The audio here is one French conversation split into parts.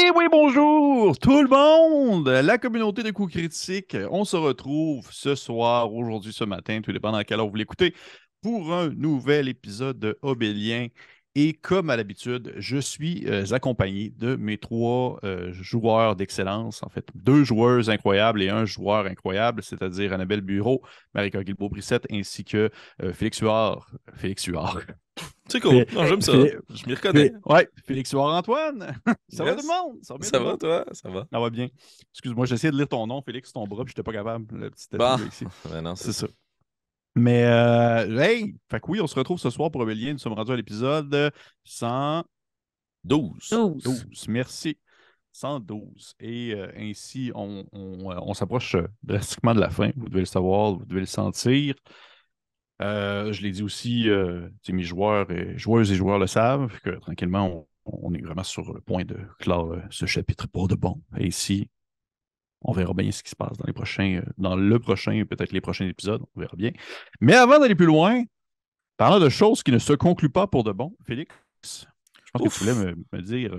Et oui, bonjour tout le monde, la communauté de coups critiques. On se retrouve ce soir, aujourd'hui, ce matin, tout dépend à quelle heure vous l'écoutez, pour un nouvel épisode de Obélien. Et comme à l'habitude, je suis accompagné de mes trois joueurs d'excellence, en fait, deux joueuses incroyables et un joueur incroyable, c'est-à-dire Annabelle Bureau, Marika Guilbeault-Brissette, ainsi que Félix Huard. Félix Huard. C'est cool. Non, j'aime ça. Je m'y reconnais. Ouais, Félix Huard-Antoine. Ça va tout le Yes. monde? Ça va bien tout Ça le va, monde? toi? Ça va. Ça va bien. Excuse-moi, j'essayais de lire ton nom, Félix, ton bras, puis j'étais pas capable. Le petit tatou Bon. là, ici. Ben non, c'est C'est ça. ça. Mais, hey! Fait que oui, on se retrouve ce soir pour Obélien. Nous sommes rendus à l'épisode 112. 12. Merci. 112. Et ainsi, on s'approche drastiquement de la fin. Vous devez le savoir, vous devez le sentir. Je l'ai dit aussi, mes joueurs, joueuses et joueurs le savent, que tranquillement, on est vraiment sur le point de clore ce chapitre pour de bon. Et ici, on verra bien ce qui se passe dans le prochain, et peut-être les prochains épisodes, on verra bien. Mais avant d'aller plus loin, parlant de choses qui ne se concluent pas pour de bon, Félix, je pense que tu voulais me dire.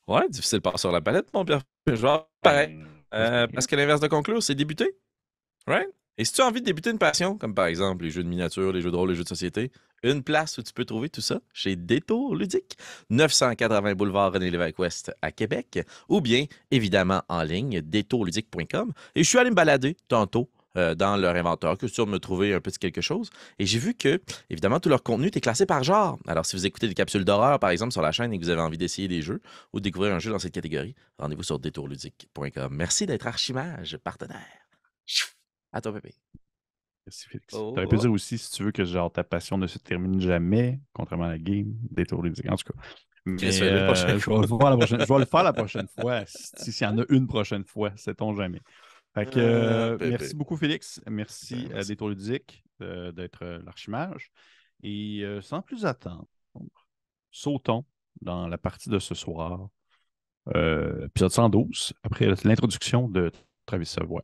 Ouais, difficile de passer sur la palette, mon Pierre. Genre, pareil. Ben, Parce que l'inverse de conclure, c'est débuter. Right? Et si tu as envie de débuter une passion, comme par exemple les jeux de miniature, les jeux de rôle, les jeux de société, une place où tu peux trouver tout ça, chez Détour Ludique, 980 boulevard René-Lévesque-Ouest à Québec, ou bien, évidemment, en ligne, détourludique.com. Et je suis allé me balader tantôt dans leur inventeur, que sûr de me trouver un petit quelque chose. Et j'ai vu que, évidemment, tout leur contenu est classé par genre. Alors, si vous écoutez des capsules d'horreur, par exemple, sur la chaîne et que vous avez envie d'essayer des jeux ou de découvrir un jeu dans cette catégorie, rendez-vous sur détourludique.com. Merci d'être Archimage, partenaire. À toi, bébé. merci, Félix. Oh, Tu aurais pu oh. dire aussi, si tu veux, que genre ta passion ne se termine jamais, contrairement à la game, Détour Ludique. En tout cas. Chris, Mais fais-le la prochaine je vais le fois. voir la prochaine. Je vais le faire la prochaine fois. S'il y en a une prochaine fois, sait-on jamais. Fait que, merci Bébé. beaucoup, Félix. Merci Ben, à merci. Détour Ludique d'être l'archimage. Et sans plus attendre, sautons dans la partie de ce soir, épisode 112, après l'introduction de Travis Savoie.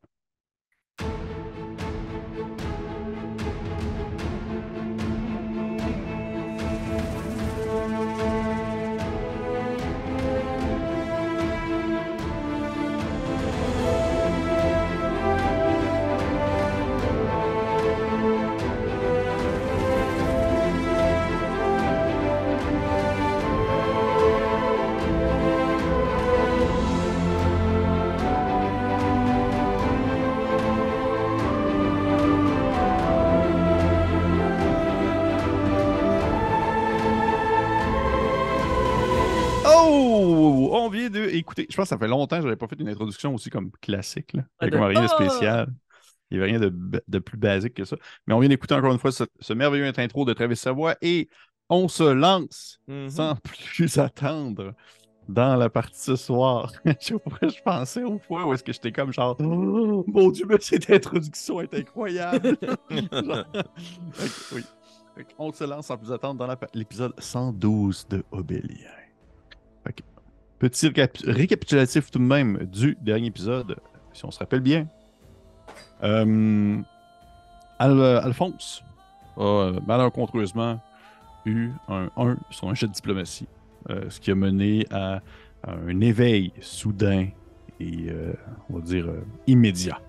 Oh! On vient de écouter. Je pense que ça fait longtemps que je n'avais pas fait une introduction aussi comme classique. Là. Il n'y avait comme rien de spécial. Il n'y avait rien de plus basique que ça. Mais on vient d'écouter encore une fois ce merveilleux intro de Travis Savoie et on se lance sans plus attendre dans la partie ce soir. Je sais pas pourquoi je pensais aux fois où est-ce que j'étais comme genre oh, mon Dieu, mais cette introduction est incroyable. Genre, oui. On se lance sans plus attendre dans l'épisode 112 de Obélien. Petit récapitulatif tout de même du dernier épisode, si on se rappelle bien. Alphonse a malencontreusement eu un 1 sur un jet de diplomatie, ce qui a mené à un éveil soudain et, on va dire, immédiat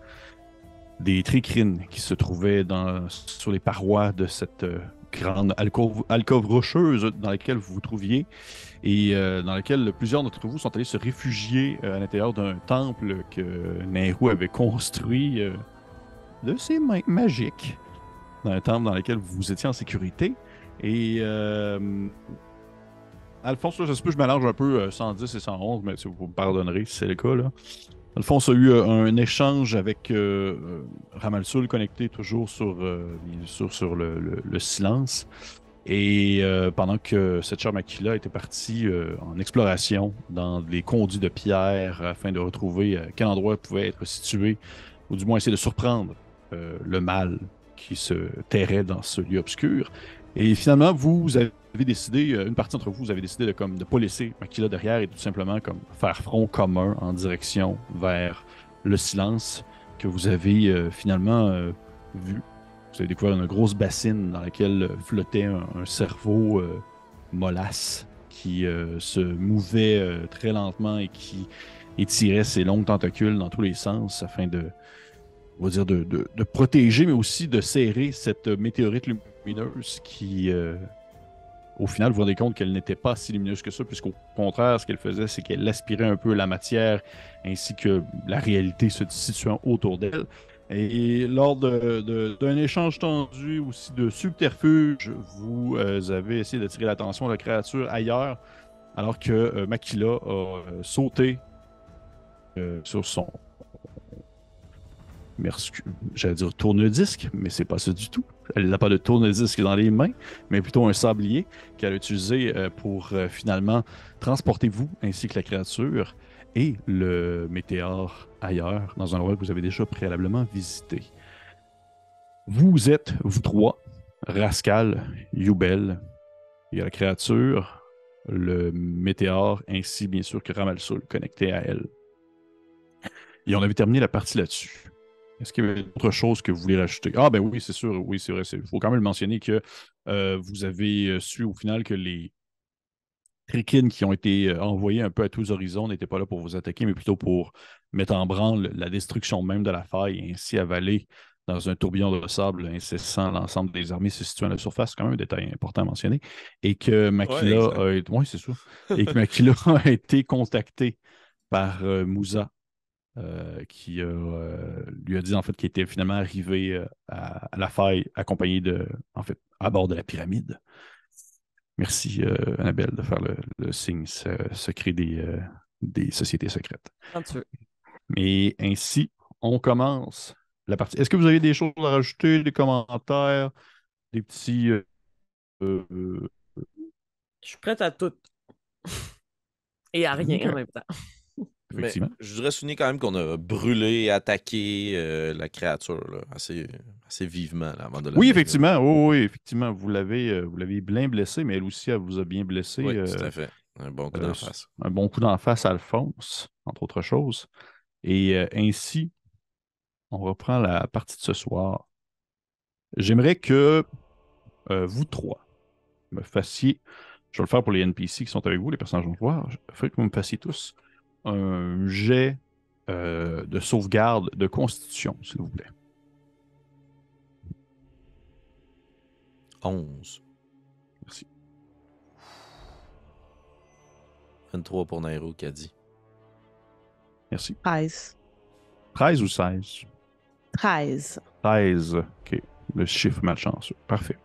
des tricrines qui se trouvaient sur les parois de cette grande alcôve rocheuse dans laquelle vous vous trouviez et dans laquelle plusieurs d'entre vous sont allés se réfugier à l'intérieur d'un temple que Nehru avait construit de ses mains magiques, dans un temple dans lequel vous étiez en sécurité. Et Alphonse, là, je sais pas, je mélange un peu 110 et 111, mais vous me pardonnerez si c'est le cas, là. Alphonse a eu un échange avec Ramalsoul connecté toujours bien sûr, sur le silence. Et pendant que cette chère Makila était partie en exploration dans les conduits de pierre afin de retrouver à quel endroit elle pouvait être située, ou du moins essayer de surprendre le mal qui se terrait dans ce lieu obscur. Et finalement, vous avez décidé, une partie d'entre vous, vous avez décidé de ne pas laisser Makila derrière et tout simplement comme faire front commun en direction vers le silence que vous avez finalement vu. Vous avez découvert une grosse bassine dans laquelle flottait un cerveau mollasse qui se mouvait très lentement et qui étirait ses longues tentacules dans tous les sens afin on va dire de protéger, mais aussi de serrer cette météorite lumineuse qui, au final, vous vous rendez compte qu'elle n'était pas si lumineuse que ça, puisqu'au contraire, ce qu'elle faisait, c'est qu'elle aspirait un peu la matière ainsi que la réalité se situant autour d'elle. Et lors d'un échange tendu, aussi de subterfuge, vous avez essayé d'attirer l'attention de la créature ailleurs, alors que Makila a sauté sur son j'allais dire tourne-disque, mais c'est pas ça du tout. Elle n'a pas de tourne-disque dans les mains, mais plutôt un sablier qu'elle a utilisé pour finalement transporter vous ainsi que la créature et le météore ailleurs, dans un endroit que vous avez déjà préalablement visité. Vous êtes, vous trois, Rascal, Youbel, il y a la créature, le météore, ainsi bien sûr que Ramalsul connecté à elle. Et on avait terminé la partie là-dessus. Est-ce qu'il y avait autre chose que vous voulez rajouter? Ah ben oui, c'est sûr, oui, c'est vrai. Il faut quand même le mentionner que vous avez su au final que les trichines qui ont été envoyés un peu à tous horizons n'étaient pas là pour vous attaquer, mais plutôt pour mettre en branle la destruction même de la faille et ainsi avaler dans un tourbillon de sable incessant l'ensemble des armées se situant à la surface. C'est quand même un détail important à mentionner. Et que Ouais, Makila exact. a été... Oui, c'est sûr. Et que Makila a été contacté par Moussa qui lui a dit en fait qu'il était finalement arrivé à la faille accompagné en fait, à bord de la pyramide. Merci Annabelle de faire le signe secret des sociétés secrètes. Quand tu veux. Et ainsi, on commence la partie. Est-ce que vous avez des choses à rajouter, des commentaires, des petits... euh, Je suis prête à tout. Et à rien en ok, même temps. Mais effectivement. je voudrais souligner quand même qu'on a brûlé et attaqué la créature là, assez vivement là, avant de Oui, l'amener là. effectivement. Oui, oui, effectivement. Vous l'avez bien blessé, mais elle aussi, elle vous a bien blessé. Oui, tout à fait. Un bon coup d'en Euh, face. un bon coup d'en face à Alphonse, entre autres choses. Et ainsi, on reprend la partie de ce soir. J'aimerais que vous trois me fassiez, je vais le faire pour les NPC qui sont avec vous, les personnages en joueur, il faudrait que vous me fassiez tous un jet de sauvegarde de constitution, s'il vous plaît. 11. Merci. 23 pour Nairo qui a dit. Merci. 13. 13 ou 16? 13. 13. OK. Le chiffre malchanceux. Parfait.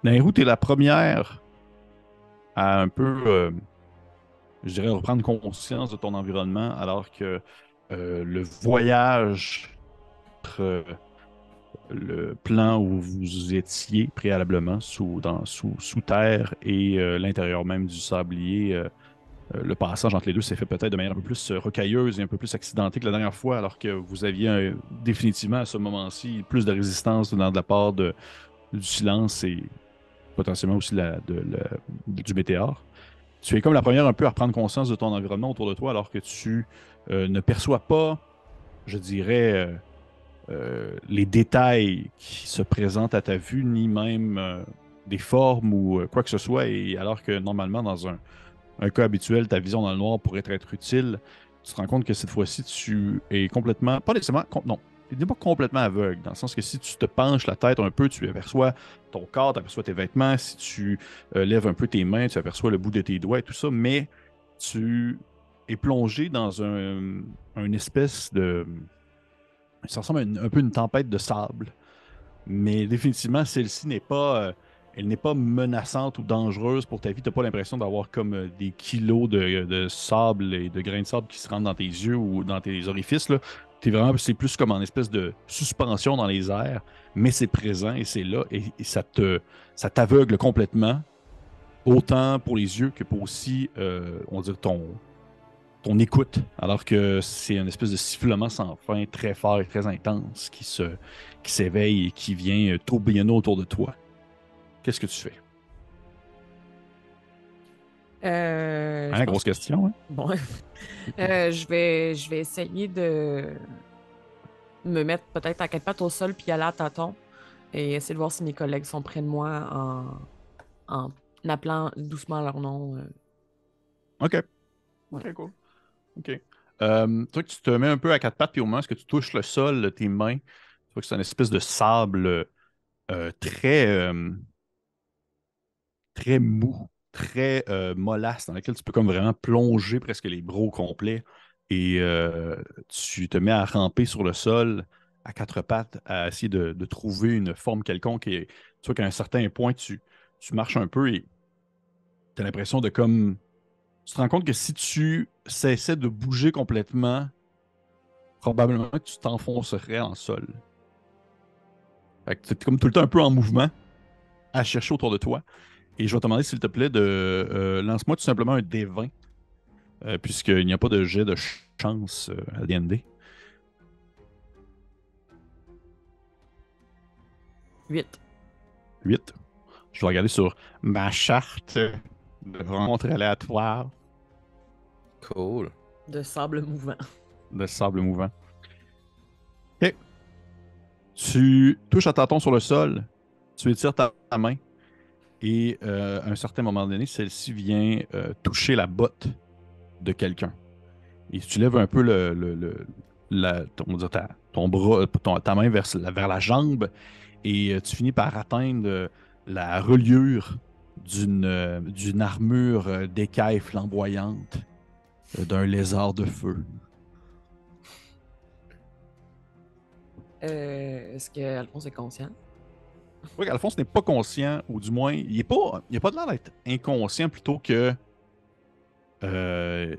Nairou, tu es la première à un peu, je dirais, reprendre conscience de ton environnement alors que le voyage entre le plan où vous étiez préalablement sous terre et l'intérieur même du sablier, le passage entre les deux s'est fait peut-être de manière un peu plus rocailleuse et un peu plus accidentée que la dernière fois, alors que vous aviez définitivement à ce moment-ci plus de résistance de la part du silence et potentiellement aussi du météore. Tu es comme la première un peu à reprendre conscience de ton environnement autour de toi, alors que tu ne perçois pas, je dirais, les détails qui se présentent à ta vue, ni même des formes ou quoi que ce soit. Et alors que normalement, dans un cas habituel, ta vision dans le noir pourrait être utile, tu te rends compte que cette fois-ci, tu es complètement, pas nécessairement, non, tu n'es pas complètement aveugle, dans le sens que si tu te penches la tête un peu, tu aperçois ton corps, tu aperçois tes vêtements, si tu lèves un peu tes mains, tu aperçois le bout de tes doigts et tout ça, mais tu es plongé dans une espèce de... Ça ressemble à un peu une tempête de sable. Mais définitivement, celle-ci n'est pas, elle n'est pas menaçante ou dangereuse pour ta vie. Tu n'as pas l'impression d'avoir comme des kilos de sable et de grains de sable qui se rentrent dans tes yeux ou dans tes orifices, là. C'est plus comme en espèce de suspension dans les airs, mais c'est présent et c'est là et ça t'aveugle complètement, autant pour les yeux que pour aussi, on va dire, ton écoute, alors que c'est une espèce de sifflement sans fin, très fort et très intense, qui s'éveille et qui vient tourbillonner autour de toi. Qu'est-ce que tu fais? Je pense Grosse question, hein? Bon, je vais essayer de me mettre peut-être à quatre pattes au sol puis aller à tâtons et essayer de voir si mes collègues sont près de moi en appelant doucement leur nom. OK. Ouais. OK, cool. OK. Toi, tu te mets un peu à quatre pattes, puis au moment où tu touches le sol de tes mains, tu vois que c'est une espèce de sable très, très mou, très mollasse, dans lequel tu peux comme vraiment plonger presque les bras au complet. Et tu te mets à ramper sur le sol à quatre pattes, à essayer de trouver une forme quelconque. Et tu vois qu'à un certain point, tu marches un peu et tu as l'impression de comme. Tu te rends compte que si tu cessais de bouger complètement, probablement que tu t'enfoncerais en sol. Fait que tu es comme tout le temps un peu en mouvement, à chercher autour de toi. Et je vais te demander, s'il te plaît, de lance-moi tout simplement un D20, puisqu'il n'y a pas de jet de chance à D&D. 8. 8. Je vais regarder sur ma charte de rencontre aléatoire Cool. De sable mouvant. de sable mouvant. OK. Tu touches un tâton sur le sol, tu étires ta main, et à un certain moment donné, celle-ci vient toucher la botte de quelqu'un. Et si tu lèves un peu on va dire ton bras, ta main vers la jambe, et tu finis par atteindre la reliure d'une armure d'écaille flamboyante d'un lézard de feu. Est-ce qu'Alphonse est conscient? Oui, Alphonse n'est pas conscient, ou du moins, il a pas de l'air d'être inconscient plutôt que euh,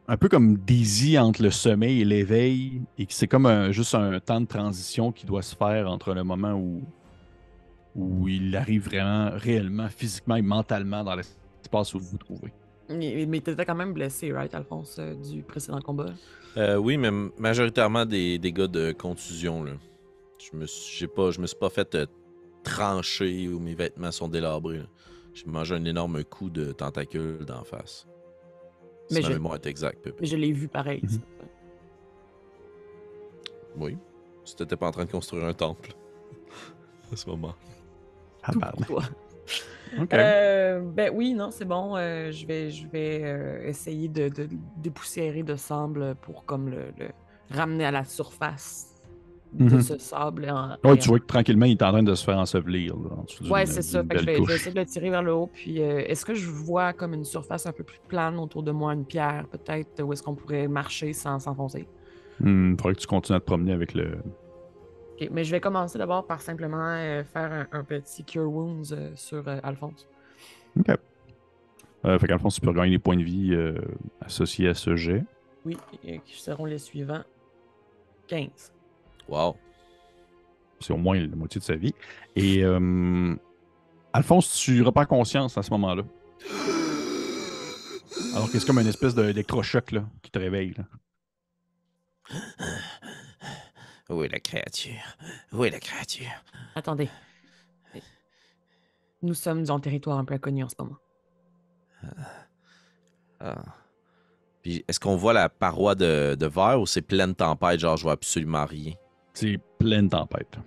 un peu comme Daisy entre le sommeil et l'éveil, et que c'est comme juste un temps de transition qui doit se faire entre le moment où il arrive vraiment, réellement, physiquement et mentalement dans l'espace où vous vous trouvez. Mais t'étais quand même blessé, right, Alphonse, du précédent combat? Oui, mais majoritairement des dégâts de contusion. Là. Je me suis pas fait trancher ou mes vêtements sont délabrés. Là. J'ai mangé un énorme coup de tentacule d'en face. Si Mais ma je, mémoire est exacte, Pépé. mais je l'ai vu pareil. Mhm. Ça. Oui. Si t'étais pas en train de construire un temple. À ce moment. Ah, Tout pardon. pour toi. OK. Ben oui, non, c'est bon. Je vais essayer de dépoussiérer de sable pour comme le ramener à la surface de Mhm. ce sable. Ouais, tu vois que tranquillement, il est en train de se faire ensevelir là, en dessous Ouais, c'est ça. d'une Fait que je belle vais couche. essayer de le tirer vers le haut. Puis, est-ce que je vois comme une surface un peu plus plane autour de moi, une pierre peut-être, où est-ce qu'on pourrait marcher sans s'enfoncer? Il faudrait que tu continues à te promener avec le. Ok, mais je vais commencer d'abord par simplement faire un petit Cure Wounds sur Alphonse. OK. Fait qu'en fond, tu peux regagner des points de vie associés à ce jet. Oui, et qui seront les suivants. 15. Wow. C'est au moins la moitié de sa vie. Et Alphonse, tu reprends conscience à ce moment-là. Alors que c'est comme une espèce d'électrochoc là, qui te réveille. Là. Où est la créature? Où est la créature? Attendez. Nous sommes dans le territoire un peu inconnu en ce moment. Ah. Puis est-ce qu'on voit la paroi de verre ou c'est pleine tempête, genre je vois absolument rien? C'est pleine tempête.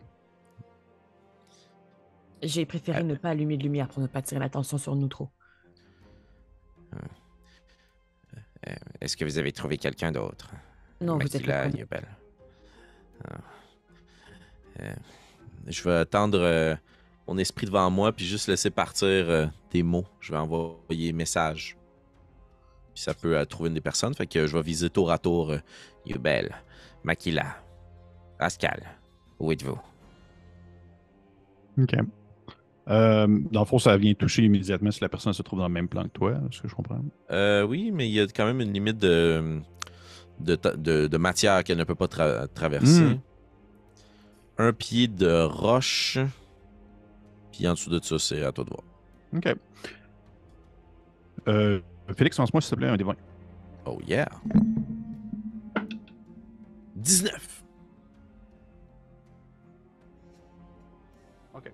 J'ai préféré ne pas allumer de lumière pour ne pas attirer l'attention sur nous trop. Est-ce que vous avez trouvé quelqu'un d'autre? Non, vous êtes le Makila, premier. Yubel. Ah. Je vais tendre mon esprit devant moi puis juste laisser partir des mots. Je vais envoyer message. Puis ça peut trouver une des personnes. Fait que je vais viser tour à tour Yubel, Makila, Pascal. Où êtes-vous? OK. Dans le fond, ça vient toucher immédiatement si la personne se trouve dans le même plan que toi, est-ce que je comprends? Oui, mais il y a quand même une limite de matière qu'elle ne peut pas traverser. Un pied de roche. Puis en dessous de ça, c'est à toi de voir. OK. Félix, lance-moi s'il te plaît un des 20. Oh yeah! 19! OK.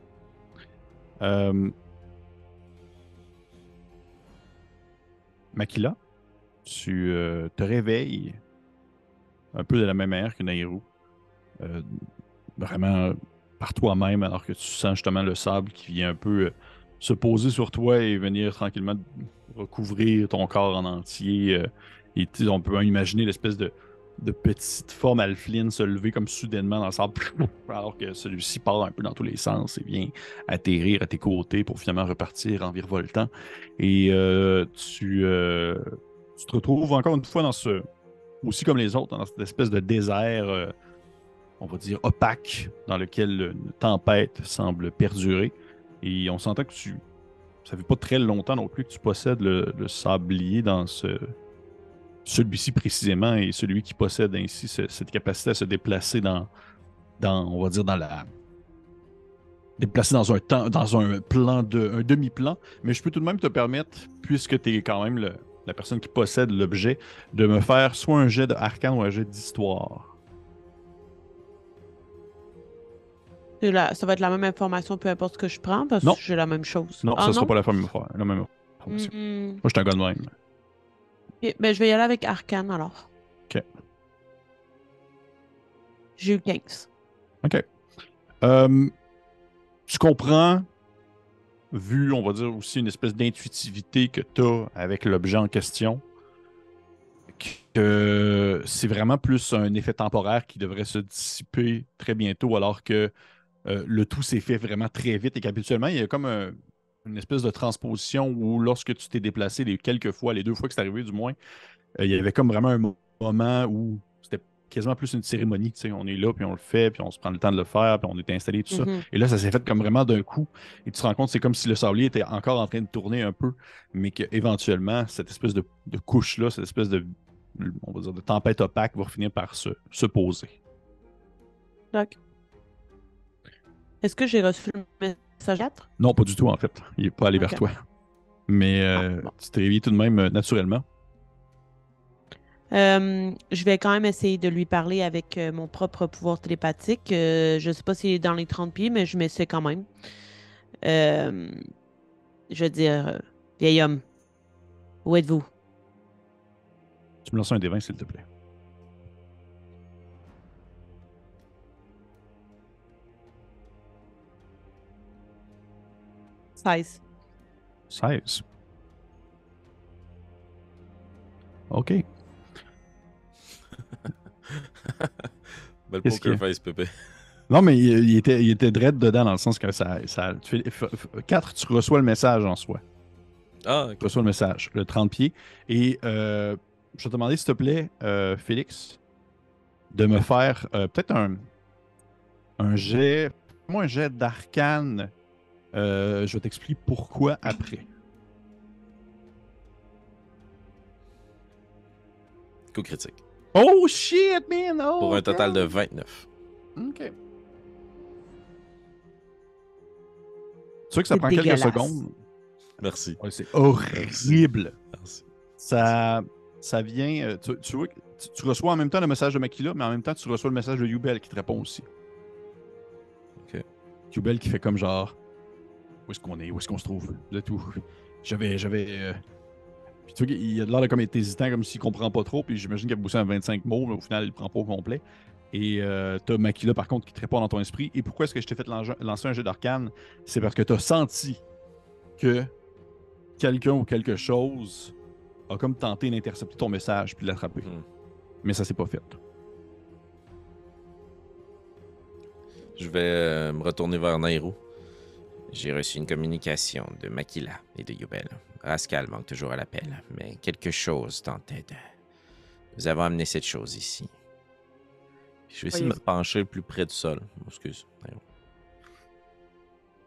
Makila, tu te réveilles un peu de la même manière que Nairou. Vraiment par toi-même, alors que tu sens justement le sable qui vient un peu se poser sur toi et venir tranquillement recouvrir ton corps en entier. Et on peut même imaginer l'espèce de petite forme alpheline se lever comme soudainement dans le sable, alors que celui-ci part un peu dans tous les sens et vient atterrir à tes côtés pour finalement repartir en virevoltant. Et tu te retrouves encore une fois aussi comme les autres, dans cette espèce de désert, on va dire opaque, dans lequel une tempête semble perdurer. Et on s'entend que ça fait pas très longtemps non plus que tu possèdes le sablier dans celui-ci précisément, et celui qui possède ainsi cette capacité à se déplacer on va dire, déplacer dans un plan un demi-plan. Mais je peux tout de même te permettre, puisque tu es quand même la personne qui possède l'objet, de me faire soit un jet d'arcane ou un jet d'histoire. Ça va être la même information, peu importe ce que je prends, parce Non. que j'ai la même chose. Non, ça sera pas la même information. Moi, je suis un gars de même. Ok, ben, je vais y aller avec Arcane, alors. OK. J'ai eu 15. OK. Tu comprends, vu, on va dire, aussi une espèce d'intuitivité que tu as avec l'objet en question, que c'est vraiment plus un effet temporaire qui devrait se dissiper très bientôt, alors que le tout s'est fait vraiment très vite et qu'habituellement, il y a comme une espèce de transposition où lorsque tu t'es déplacé les 2 fois que c'est arrivé du moins, il y avait comme vraiment un moment où c'était quasiment plus une cérémonie. Tu sais, on est là, puis on le fait, puis on se prend le temps de le faire, puis on est installé, tout ça. Et là, ça s'est fait comme vraiment d'un coup. Et tu te rends compte, c'est comme si le sablier était encore en train de tourner un peu, mais qu'éventuellement, cette espèce de couche-là, cette espèce on va dire, de tempête opaque va finir par se poser. D'accord. Est-ce que j'ai reçu le message 4? Non, pas du tout, en fait. Il n'est pas allé vers toi. Mais Bon. tu t'es réveillé tout de même naturellement. Je vais quand même essayer de lui parler avec mon propre pouvoir télépathique. Je ne sais pas s'il est dans les 30 pieds, mais je m'essaie quand même. Je veux dire, vieil homme, où êtes-vous? Tu me lances un des 20, s'il te plaît. « 16. OK. Belle Qu'est-ce poker qu'il y a? face, Pépé. Non, mais il était dread dedans, dans le sens que tu fais, 4, tu reçois le message en soi. Ah, ok. Tu reçois le message, le 30 pieds. Et je vais te demander, s'il te plaît, Félix, de me faire peut-être un jet. Moi, un jet d'arcane. Je vais t'expliquer pourquoi après. Coup critique. Oh shit, man! Oh, Pour un total God. de 29. OK. C'est sûr que ça C'est prend dégueulasse. quelques secondes. Merci. Ouais, c'est horrible. Merci. Ça vient. Tu vois, tu reçois en même temps le message de Makila, mais en même temps, tu reçois le message de Yubel qui te répond aussi. OK. Yubel qui fait comme genre. Où est-ce qu'on est? Où est-ce qu'on se trouve? De tout. J'avais. Puis tu vois, il a l'air de comme être hésitant, comme s'il comprend pas trop. Puis j'imagine qu'il a bossé en 25 mots, mais au final, il le prend pas au complet. Et t'as Makila, par contre, qui te répond dans ton esprit. Et pourquoi est-ce que je t'ai fait lancer un jet d'arcane? C'est parce que t'as senti que quelqu'un ou quelque chose a comme tenté d'intercepter ton message puis de l'attraper. Mais ça s'est pas fait. Je vais me retourner vers Nairo. J'ai reçu une communication de Makila et de Yubel. Rascal manque toujours à l'appel, mais quelque chose tentait de... Nous avons amené cette chose ici. Je vais essayer de me pencher plus près du sol. Excuse. Nairo.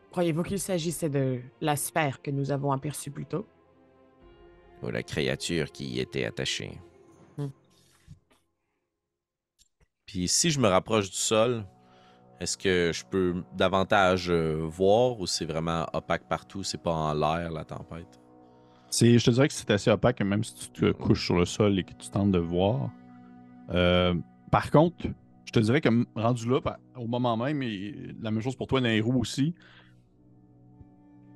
Croyez-vous qu'il s'agissait de la sphère que nous avons aperçue plus tôt? Ou la créature qui y était attachée. Puis si je me rapproche du sol, est-ce que je peux davantage voir ou c'est vraiment opaque partout, c'est pas en l'air la tempête? Je te dirais que c'est assez opaque, même si tu te couches sur le sol et que tu tentes de voir. Par contre, je te dirais que rendu là, au moment même, et la même chose pour toi, Nairo aussi,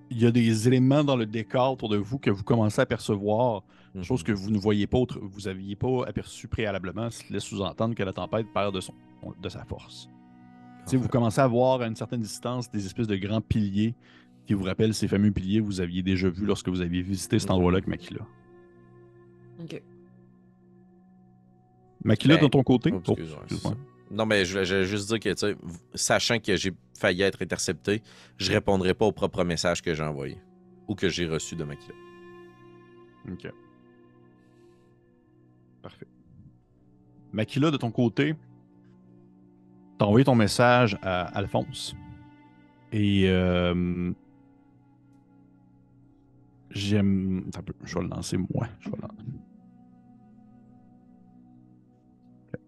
il y a des éléments dans le décor autour de vous que vous commencez à percevoir, chose que vous ne voyez pas, vous n'aviez pas aperçu préalablement, ce qui laisse sous-entendre que la tempête perd de sa force. Vous commencez à voir à une certaine distance des espèces de grands piliers qui vous rappelle ces fameux piliers que vous aviez déjà vus lorsque vous aviez visité cet endroit-là avec Makila. Ok. Makila, Ben, de ton côté? oh, excuse-moi, c'est ça. Non, mais je voulais juste dire que, tu sais, sachant que j'ai failli être intercepté, je répondrai pas au propre message que j'ai envoyé ou que j'ai reçu de Makila. Ok. Parfait. Makila, de ton côté, t'as envoyé ton message à Alphonse. Et j'aime. Attends un peu, je vais le lancer moi. Je vais le lancer. Ok.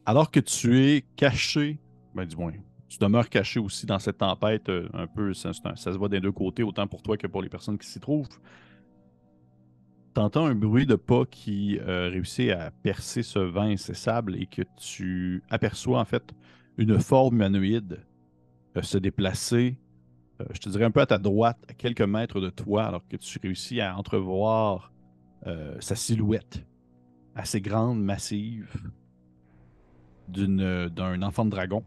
Alors que tu es caché, ben du moins, tu demeures caché aussi dans cette tempête, un peu, ça se voit des deux côtés, autant pour toi que pour les personnes qui s'y trouvent. T'entends un bruit de pas qui réussit à percer ce vent incessable et que tu aperçois en fait une forme humanoïde se déplacer, je te dirais un peu à ta droite, à quelques mètres de toi, alors que tu réussis à entrevoir sa silhouette assez grande, massive, d'un enfant de dragon.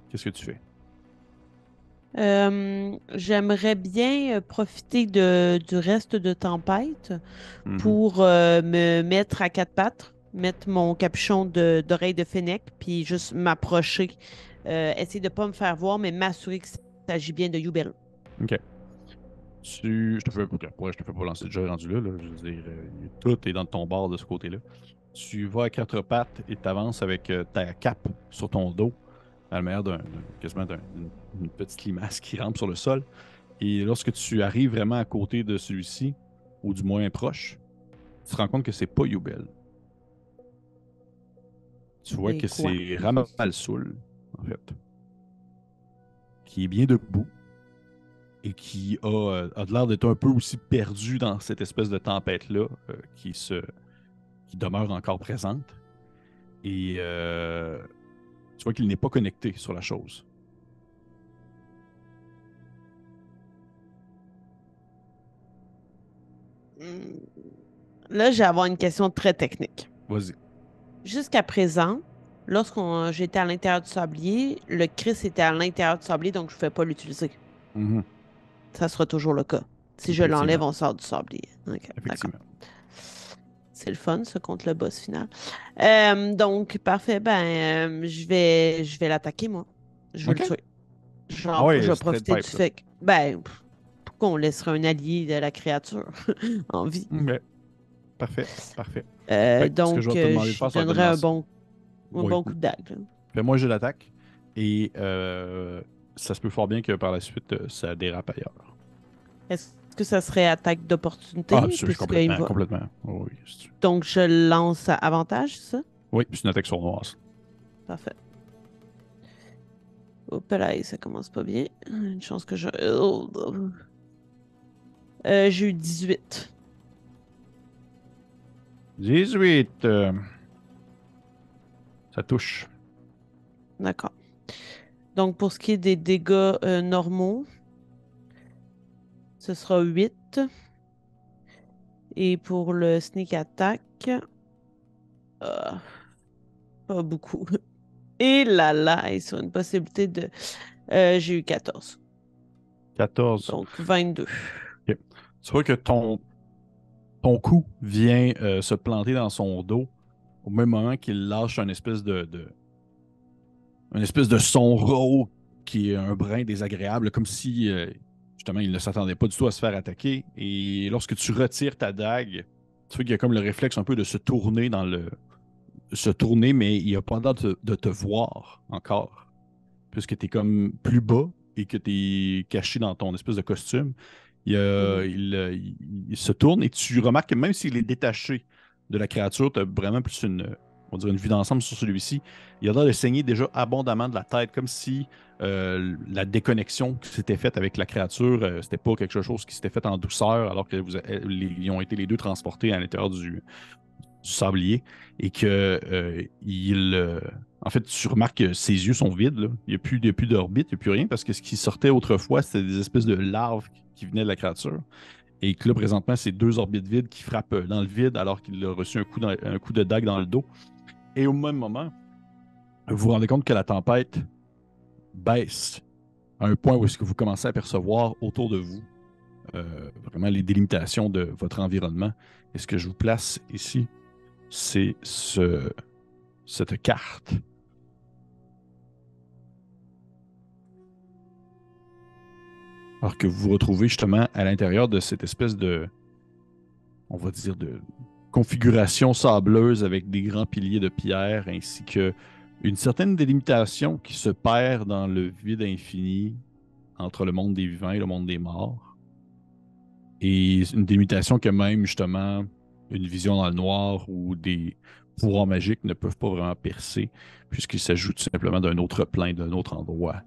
Qu'est-ce que tu fais? J'aimerais bien profiter du reste de tempête Mhm. pour me mettre à quatre pattes, mettre mon capuchon d'oreille de fennec, puis juste m'approcher. Essayer de ne pas me faire voir, mais m'assurer qu'il s'agit bien de Yubel. OK. Je te fais, ouais, je te fais pas lancer de jeu rendu là. Je veux dire, tout est dans ton bord de ce côté-là. Tu vas à quatre pattes et t'avances avec ta cape sur ton dos, à la manière quasiment d'une petite limace qui rampe sur le sol. Et lorsque tu arrives vraiment à côté de celui-ci, ou du moins proche, tu te rends compte que c'est pas Yubel. Tu vois Mais que quoi? c'est Ramalsoul, en fait, qui est bien debout et qui a l'air d'être un peu aussi perdu dans cette espèce de tempête-là qui demeure encore présente. Et tu vois qu'il n'est pas connecté sur la chose. Hmm. Là, j'ai avoir une question très technique. Vas-y. Jusqu'à présent, lorsqu'on j'étais à l'intérieur du sablier, le Chris était à l'intérieur du sablier, donc je ne pouvais pas l'utiliser. Mhm. Ça sera toujours le cas. Si je Effectivement. l'enlève, on sort du sablier. OK, d'accord. Effectivement. C'est le fun, ça, contre le boss final. Donc, parfait. Ben, je vais l'attaquer, moi. Je veux OK. le tuer. Ah Genre, ouais, je vais straight profiter du pipe, là. fait que, ben, pourquoi on laisserait un allié de la créature en vie? OK. Parfait. Parfait. Fait que ce que je vais te demander de Je faire, ça va être de me donnerais lancer. un Oui. bon coup de dague, là. Fais-moi, je l'attaque. Et ça se peut fort bien que par la suite, ça dérape ailleurs. Est-ce que ça serait attaque d'opportunité? Ah, absolument, Puisqu'il complètement. va... Complètement. Oh, oui, si tu- Donc, je lance à avantage, c'est ça? oui, puis c'est une attaque sournoise. Parfait. Hop là, ça commence pas bien. Une chance que je... j'ai eu 18. 18. Ça touche. D'accord. Donc, pour ce qui est des dégâts normaux, ce sera 8. Et pour le sneak attack, euh, pas beaucoup. Et là, et sur une possibilité de... j'ai eu 14. 14. Donc, 22. Ok. Tu vois que ton coup vient se planter dans son dos au même moment qu'il lâche une espèce de son rauque qui est un brin désagréable, comme si justement il ne s'attendait pas du tout à se faire attaquer. Et lorsque tu retires ta dague, tu vois qu'il y a comme le réflexe un peu de se tourner se tourner, mais il n'a pas l'air de te voir encore, puisque tu es comme plus bas et que tu es caché dans ton espèce de costume. Il se tourne et tu remarques que même s'il est détaché de la créature, tu as vraiment plus on dirait une vue d'ensemble sur celui-ci. Il a l'air de saigner déjà abondamment de la tête, comme si la déconnexion qui s'était faite avec la créature, c'était pas quelque chose qui s'était fait en douceur, alors que ils ont été les deux transportés à l'intérieur du sablier et que en fait, tu remarques que ses yeux sont vides, là. Il n'y a plus d'orbite, il n'y a plus rien, parce que ce qui sortait autrefois, c'était des espèces de larves qui venaient de la créature. Et que là, présentement, c'est deux orbites vides qui frappent dans le vide alors qu'il a reçu un coup de dague dans le dos. Et au même moment, vous vous rendez compte que la tempête baisse à un point où est-ce que vous commencez à percevoir autour de vous vraiment les délimitations de votre environnement. Et ce que je vous place ici, c'est cette carte. Alors que vous vous retrouvez justement à l'intérieur de cette espèce de, on va dire, de configuration sableuse avec des grands piliers de pierre ainsi que une certaine délimitation qui se perd dans le vide infini entre le monde des vivants et le monde des morts. Et une délimitation que même justement une vision dans le noir ou des pouvoirs magiques ne peuvent pas vraiment percer puisqu'il s'agit tout simplement d'un autre plan, d'un autre endroit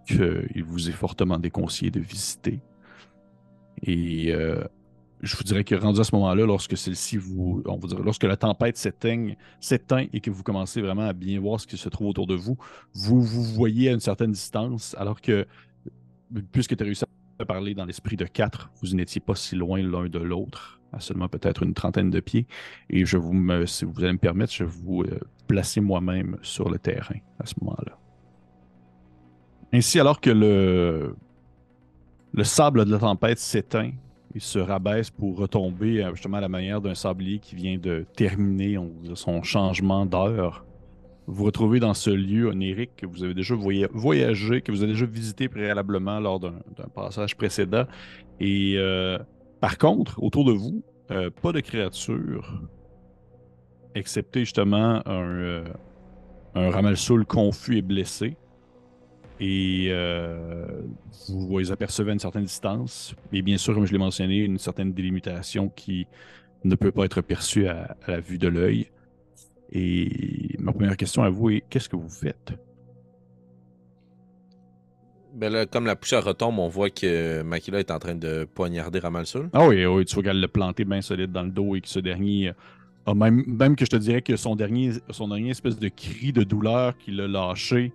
qu'il vous est fortement déconseillé de visiter. Et je vous dirais que rendu à ce moment-là, lorsque celle-ci on va dire, lorsque la tempête s'éteint et que vous commencez vraiment à bien voir ce qui se trouve autour de vous, vous voyez à une certaine distance, alors que, puisque tu as réussi à parler dans l'esprit de 4, vous n'étiez pas si loin l'un de l'autre, à seulement peut-être une trentaine de pieds. Et si vous allez me permettre, je vais vous placer moi-même sur le terrain à ce moment-là. Ainsi, alors que le sable de la tempête s'éteint, il se rabaisse pour retomber justement à la manière d'un sablier qui vient de terminer son changement d'heure. Vous vous retrouvez dans ce lieu onirique que vous avez déjà voyagé, que vous avez déjà visité préalablement lors d'un passage précédent. Et par contre, autour de vous, pas de créatures, excepté justement un Ramalsoul confus et blessé. Et vous les apercevez à une certaine distance. Et bien sûr, comme je l'ai mentionné, une certaine délimitation qui ne peut pas être perçue à la vue de l'œil. Et ma première question à vous est, qu'est-ce que vous faites? Ben là, comme la poussière retombe, on voit que Makila est en train de poignarder Ramalsul. Ah oui, oui, tu vois qu'elle l'a planté bien solide dans le dos et que ce dernier a même que je te dirais que son dernier espèce de cri de douleur qu'il a lâché,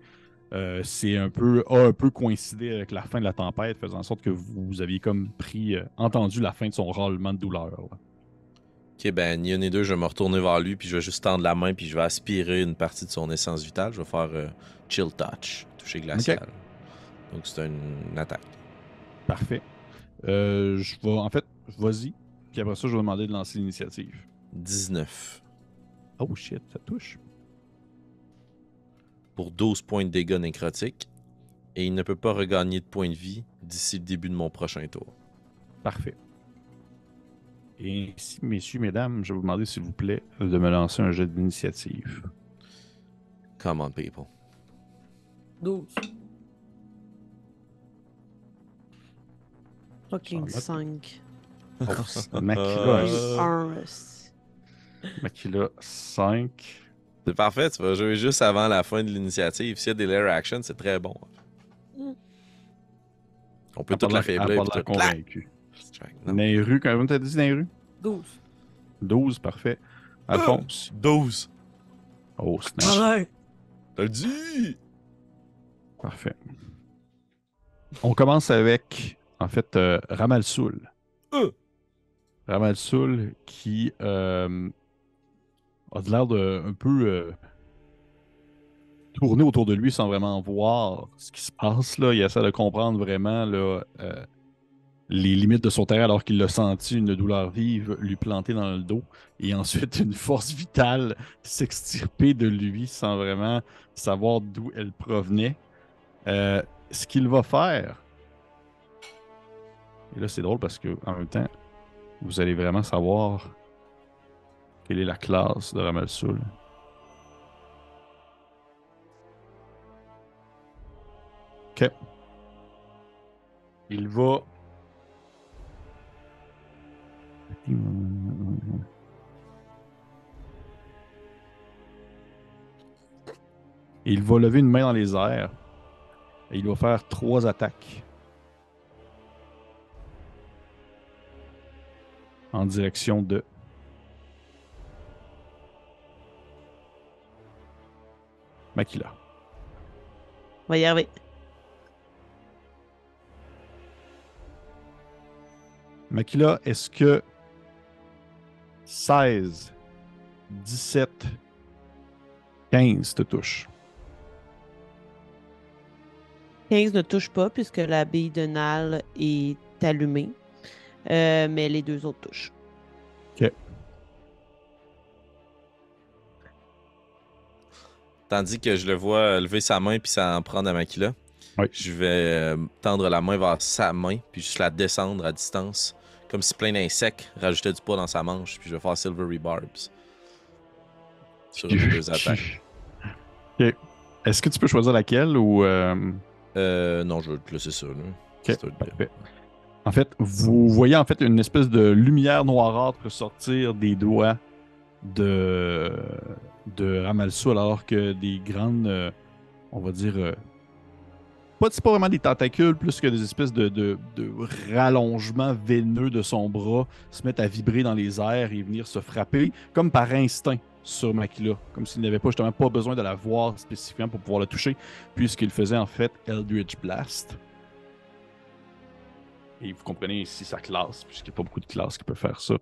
a un peu coïncidé avec la fin de la tempête, faisant en sorte que vous aviez comme entendu la fin de son râlement de douleur. Là. Ok, ben, ni un ni deux, je vais me retourner vers lui, puis je vais juste tendre la main, puis je vais aspirer une partie de son essence vitale. Je vais faire Chill Touch, toucher glacial. Ok. Donc, c'est une attaque. Parfait. En fait, vas-y. Puis après ça, je vais demander de lancer l'initiative. 19. Oh shit, ça touche. Pour 12 points de dégâts nécrotiques. Et il ne peut pas regagner de points de vie d'ici le début de mon prochain tour. Parfait. Et ainsi, messieurs, mesdames, je vais vous demander, s'il vous plaît, de me lancer un jet d'initiative. Come on, people. 12. Fucking Charlotte. 5. Oh, Makila, Makila 5. C'est parfait, tu vas jouer juste avant la fin de l'initiative. S'il y a des lair actions, c'est très bon. On peut toute la faiblir. Elle a convaincu. Non. Nairu, quand même, t'as dit Nairu? 12. 12, parfait. Alphonse? 12. Oh, snap. Arrête! T'as le dit! Parfait. On commence avec, en fait, Ramalsoul. Ramalsoul qui a l'air de un peu tourner autour de lui sans vraiment voir ce qui se passe. Là. Il essaie de comprendre vraiment là, les limites de son terrain alors qu'il a senti une douleur vive lui planter dans le dos et ensuite une force vitale s'extirper de lui sans vraiment savoir d'où elle provenait. Ce qu'il va faire, et là c'est drôle parce que en même temps, vous allez vraiment savoir quelle est la classe de Ramalsoul. OK. Il va... Il va lever une main dans les airs et il va faire 3 attaques en direction de Makila. On va y arriver. Makila, est-ce que 16, 17, 15 te touchent? 15 ne touche pas puisque la bille de Nal est allumée. Mais les deux autres touchent. Ok. Tandis que je le vois lever sa main puis s'en prendre à Makila. Oui. Je vais tendre la main vers sa main puis juste la descendre à distance. Comme si plein d'insectes rajoutaient du poids dans sa manche. Puis je vais faire Silvery Barbs. Sur les deux attaques. Ok. Est-ce que tu peux choisir laquelle ou. Non, je vais te laisser ça. Là. Ok, parfait. En fait, vous voyez en fait une espèce de lumière noirâtre sortir des doigts de Ramalsul alors que des grandes, on va dire, c'est pas vraiment des tentacules, plus que des espèces de rallongements veineux de son bras se mettent à vibrer dans les airs et venir se frapper comme par instinct sur Makila, comme s'il n'avait justement pas besoin de la voir spécifiquement pour pouvoir la toucher, puisqu'il faisait en fait Eldritch Blast. Et vous comprenez ici sa classe, puisqu'il n'y a pas beaucoup de classes qui peuvent faire ça.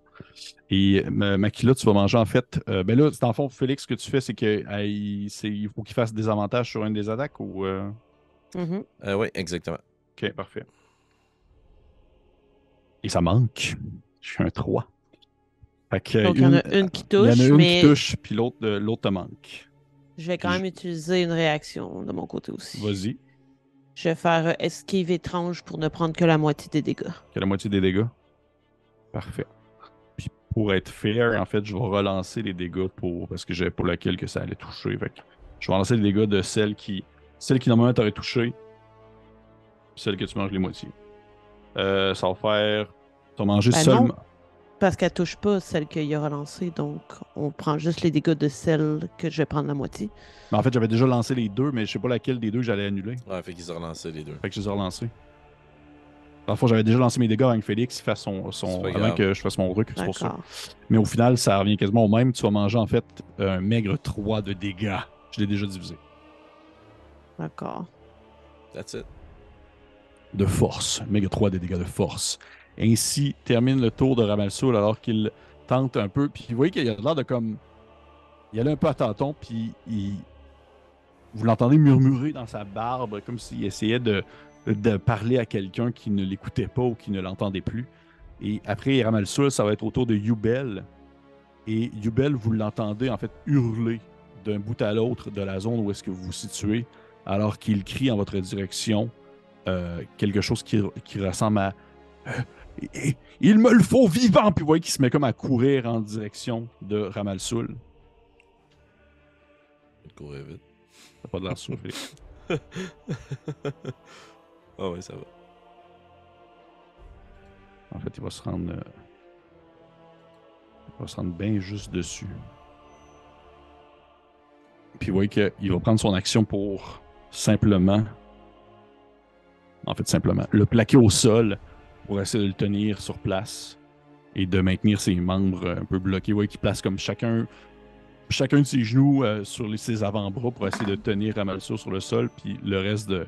Et Makila, tu vas manger en fait. Ben là, dans le fond, Félix, ce que tu fais, c'est il faut qu'il fasse des avantages sur une des attaques ou. Oui, exactement. Ok, parfait. Et ça manque. Je suis un 3. Fait que, Donc, il y en a une qui touche. Il y en a une mais qui touche, puis l'autre te manque. je vais quand même utiliser une réaction de mon côté aussi. Vas-y. Je vais faire esquive étrange pour ne prendre que la moitié des dégâts. Que la moitié des dégâts. Parfait. Puis pour être fair, en fait, je vais relancer les dégâts parce que j'avais pour laquelle que ça allait toucher. Fait que je vais relancer les dégâts de celle qui normalement t'aurait touché. Puis celle que tu manges les moitiés. Ça va faire. Tu vas manger seulement. Non, parce qu'elle touche pas celle qu'il a relancée, donc on prend juste les dégâts de celle que je vais prendre la moitié. Mais en fait, j'avais déjà lancé les deux, mais je sais pas laquelle des deux j'allais annuler. Ouais, fait qu'ils ont relancé les deux. Fait que je les ai relancés. Dans le fond, j'avais déjà lancé mes dégâts avant que Félix fasse avant que je fasse mon truc, c'est pour ça. Mais au final, ça revient quasiment au même. Tu vas manger en fait un maigre 3 de dégâts. Je l'ai déjà divisé. D'accord. That's it. De force. Maigre 3 de dégâts de force. Ainsi termine le tour de Ramalsul alors qu'il tente un peu. Puis vous voyez qu'il a l'air de comme. Il allait un peu à tâtons, puis vous l'entendez murmurer dans sa barbe, comme s'il essayait de parler à quelqu'un qui ne l'écoutait pas ou qui ne l'entendait plus. Et après Ramalsul, ça va être au tour de Yubel. Et Yubel, vous l'entendez en fait hurler d'un bout à l'autre de la zone où est-ce que vous vous situez, alors qu'il crie en votre direction quelque chose qui ressemble à il me le faut vivant! Puis vous voyez qu'il se met comme à courir en direction de Ramalsul. Courir vite. T'as pas de l'air sûr, Félix. Ah ouais, ça va. En fait, il va se rendre bien juste dessus. Puis vous voyez qu'il va prendre son action pour simplement, le plaquer au sol pour essayer de le tenir sur place et de maintenir ses membres un peu bloqués. Vous voyez qu'il place comme chacun de ses genoux sur ses avant-bras pour essayer de tenir Ramalsul sur le sol, puis le reste de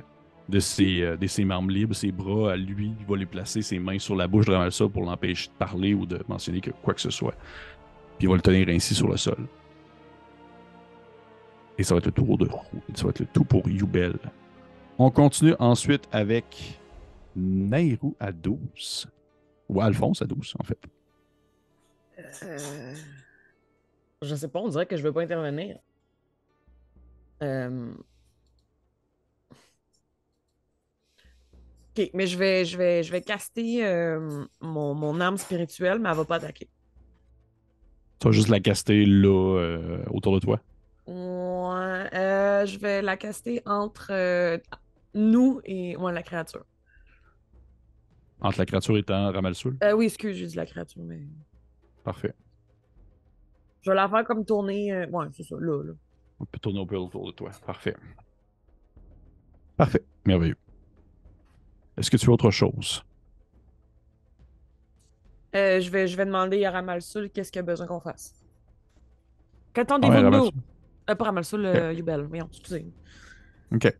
ses membres libres, ses bras, à lui, il va les placer ses mains sur la bouche de Ramalsul pour l'empêcher de parler ou de mentionner quoi que ce soit. Puis il va le tenir ainsi sur le sol. Et ça va être le tout pour Yubel. On continue ensuite avec Nairou à 12. Ou Alphonse à 12, en fait. Je sais pas, on dirait que je veux pas intervenir. Ok, mais je vais caster mon arme spirituelle, mais elle va pas attaquer. Tu vas juste la caster là, autour de toi. Ouais, je vais la caster entre nous et la créature. Entre la créature étant Ramalsul. Oui, excuse, j'ai dit la créature, mais. Parfait. Je vais la faire comme tourner. Ouais, c'est ça, là. On peut tourner un peu autour de toi. Parfait. Parfait. Merveilleux. Est-ce que tu as autre chose? Je vais demander à Ramalsul qu'est-ce qu'il a besoin qu'on fasse. Qu'attendez-vous Ouais, de nous? Ramalsul. Pas Ramalsul, Ok. Yubel. Voyons, excusez. OK.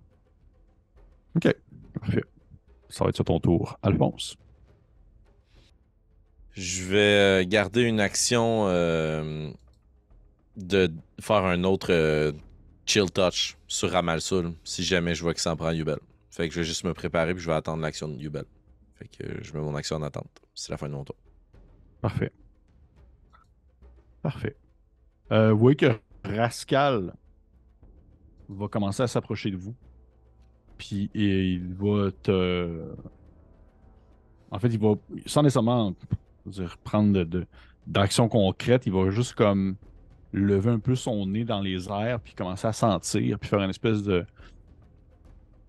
Parfait. Ça va être sur ton tour. Alphonse. Je vais garder une action de faire un autre chill touch sur Ramalsul si jamais je vois qu'il s'en prend Yubel. Fait que je vais juste me préparer puis je vais attendre l'action de Yubel. Fait que je mets mon action en attente. C'est la fin de mon tour. Parfait. Parfait. Vous voyez que Rascal va commencer à s'approcher de vous. Puis il va te. En fait, il va, sans nécessairement prendre d'action concrète, il va juste comme lever un peu son nez dans les airs, puis commencer à sentir, puis faire une espèce de.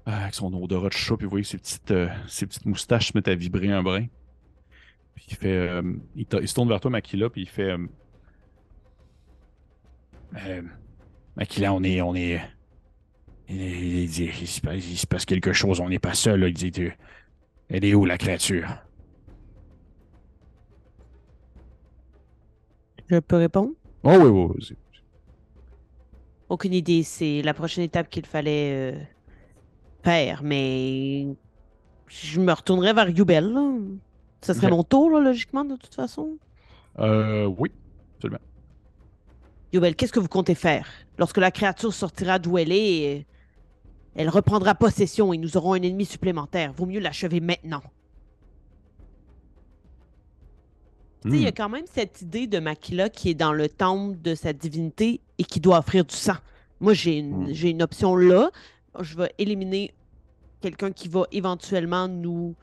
Avec son odorat de chat, puis vous voyez ses petites moustaches se mettent à vibrer un brin. Puis il fait. Il se tourne vers toi, Makila, puis il fait. Euh, Makila, on est. Il dit, il se passe quelque chose, on n'est pas seul, là. Il dit, elle est où la créature? Je peux répondre? Oh oui, oui, oui. Aucune idée. C'est la prochaine étape qu'il fallait faire, mais je me retournerai vers Yubel, là. Ce serait Ok. mon tour, là, logiquement, de toute façon. Oui, absolument. Yubel, qu'est-ce que vous comptez faire? Lorsque la créature sortira d'où elle est, elle reprendra possession et nous aurons un ennemi supplémentaire. Vaut mieux l'achever maintenant. Tu sais, il y a quand même cette idée de Makila qui est dans le temple de sa divinité et qui doit offrir du sang. Moi, j'ai une option là. Je vais éliminer quelqu'un qui va éventuellement nous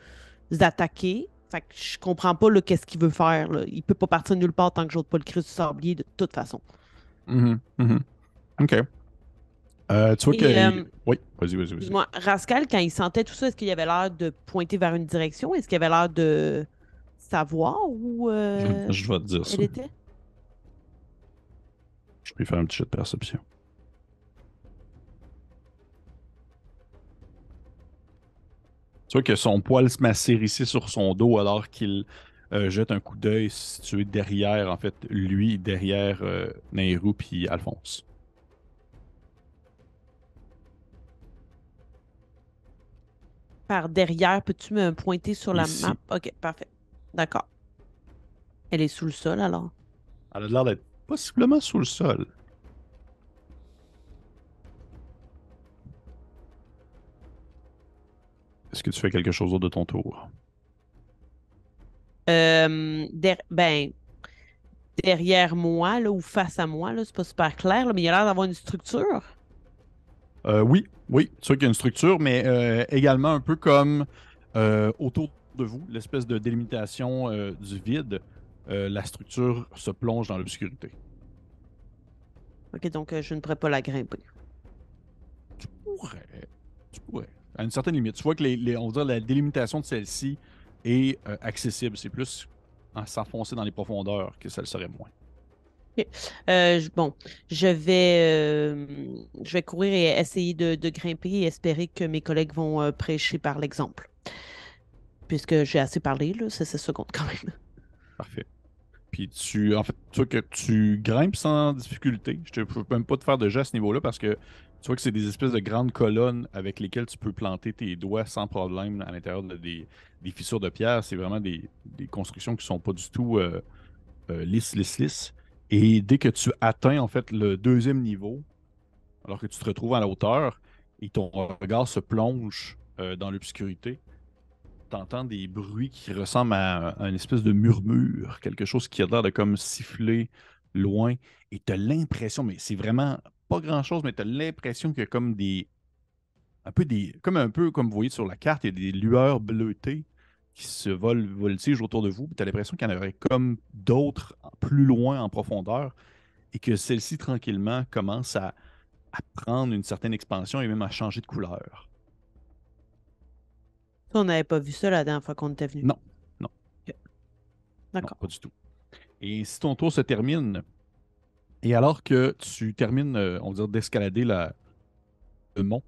attaquer. Fait que je comprends pas là, qu'est-ce qu'il veut faire. Là. Il peut pas partir nulle part tant que j'ôte pas le Christ du sablier de toute façon. OK. Tu vois Et, que. Oui, vas-y. Excuse-moi, Rascal, quand il sentait tout ça, est-ce qu'il avait l'air de pointer vers une direction? Est-ce qu'il avait l'air de savoir où Je vais te dire ça. elle était? Je peux faire un petit jet de perception. Tu vois que son poil se macère ici sur son dos alors qu'il jette un coup d'œil situé derrière, en fait, lui, derrière Nairou puis Alphonse. Par derrière, peux-tu me pointer sur la Ici. map? Ok, parfait. D'accord. Elle est sous le sol alors. Elle a l'air d'être possiblement sous le sol. Est-ce que tu fais quelque chose d'autre de ton tour? Ben, derrière moi, là, ou face à moi, là, c'est pas super clair, là, mais il a l'air d'avoir une structure. Oui. Tu vois qu'il y a une structure, mais également un peu comme autour de vous, l'espèce de délimitation du vide, la structure se plonge dans l'obscurité. Ok, donc je ne pourrais pas la grimper. Tu pourrais. À une certaine limite. Tu vois que on va dire la délimitation de celle-ci est accessible. C'est plus en s'enfoncer dans les profondeurs que ça le serait moins. Bon, je vais courir et essayer de grimper et espérer que mes collègues vont prêcher par l'exemple. Puisque j'ai assez parlé, là, c'est 16 secondes quand même. Parfait. Puis en fait, tu vois que tu grimpes sans difficulté. Je ne peux même pas te faire de jet à ce niveau-là parce que tu vois que c'est des espèces de grandes colonnes avec lesquelles tu peux planter tes doigts sans problème à l'intérieur des fissures de pierre. C'est vraiment des constructions qui sont pas du tout lisses. Et dès que tu atteins en fait le deuxième niveau, alors que tu te retrouves à la hauteur et ton regard se plonge dans l'obscurité, tu entends des bruits qui ressemblent à une espèce de murmure, quelque chose qui a l'air de comme siffler loin. Et tu as l'impression, mais c'est vraiment pas grand-chose, mais tu as l'impression qu'il y a comme un peu comme vous voyez sur la carte, il y a des lueurs bleutées qui se voltigent autour de vous. Tu as l'impression qu'il y en aurait comme d'autres plus loin en profondeur et que celle-ci, tranquillement, commence à prendre une certaine expansion et même à changer de couleur. On n'avait pas vu ça la dernière fois qu'on était venu. Non. Ok. Non, D'accord. pas du tout. Et si ton tour se termine, et alors que tu termines, on va dire, d'escalader le mont,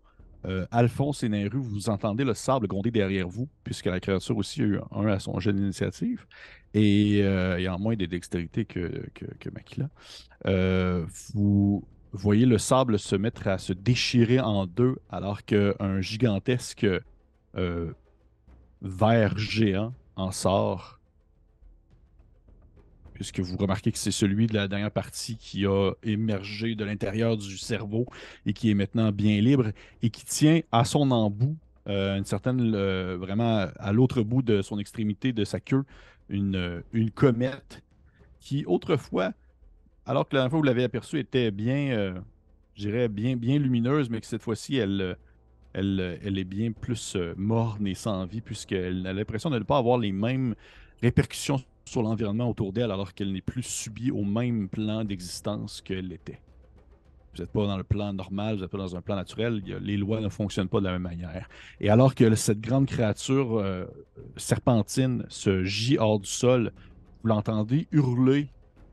Alphonse et Nehru, vous entendez le sable gronder derrière vous, puisque la créature aussi a eu un à son jet d'initiative, et ayant moins de dextérité que Makila. Vous voyez le sable se mettre à se déchirer en deux, alors qu'un gigantesque ver géant en sort, puisque vous remarquez que c'est celui de la dernière partie qui a émergé de l'intérieur du cerveau et qui est maintenant bien libre et qui tient à son embout une certaine, vraiment à l'autre bout de son extrémité de sa queue, une comète qui autrefois, alors que la dernière fois où vous l'avez aperçue, était bien, je dirais, bien lumineuse, mais que cette fois-ci, elle est bien plus morne et sans vie, puisqu'elle a l'impression de ne pas avoir les mêmes répercussions sur l'environnement autour d'elle, alors qu'elle n'est plus subie au même plan d'existence qu'elle l'était. Vous n'êtes pas dans le plan normal, vous n'êtes pas dans un plan naturel, les lois ne fonctionnent pas de la même manière. Et alors que cette grande créature serpentine se gît hors du sol, vous l'entendez hurler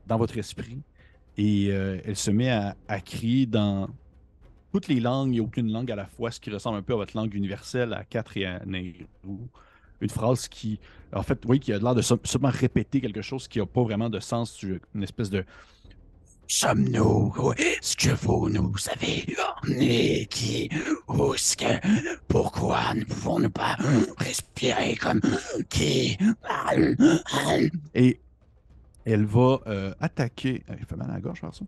dans votre esprit et elle se met à crier dans toutes les langues et aucune langue à la fois, ce qui ressemble un peu à votre langue universelle, à Quatre et à Nehru. Une phrase qui, en fait, oui, qui a l'air de seulement répéter quelque chose qui n'a pas vraiment de sens, une espèce de sommes-nous? Est-ce que vous nous avez emmenés? Qui? Où est-ce que? Pourquoi ne pouvons-nous pas respirer comme qui? Et elle va attaquer. Elle fait mal à la gorge, faire ça.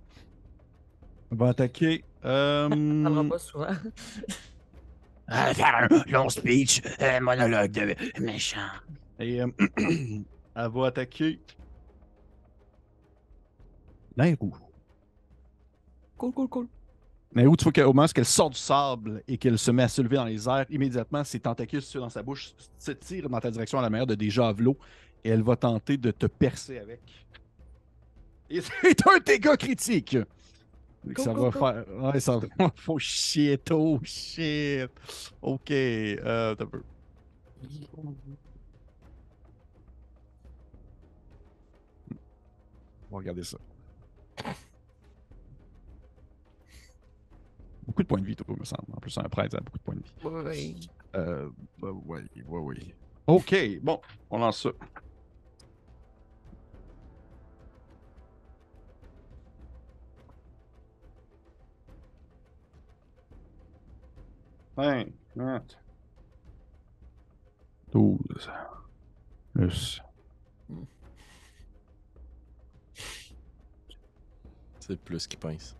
Elle va attaquer. Ça ne parlera pas souvent. Faire un long speech, monologue de méchant. Et elle va attaquer. Nairou. Cool. Nairou, tu vois qu'au moment où elle sort du sable et qu'elle se met à se lever dans les airs, immédiatement, ses tentacules situés dans sa bouche se tirent dans ta direction à la manière de des javelots et elle va tenter de te percer avec. Et c'est un dégât critique! Ça va faire. Ouais, ça va. Oh shit, oh shit. Ok, t'as peu. On va regarder ça. Beaucoup de points de vie, toi, me semble. En plus, un prêtre, ça a beaucoup de points de vie. Oui. Oui. Ok, bon, on lance ça. Ouais, 12. Plus. C'est le plus qui pince.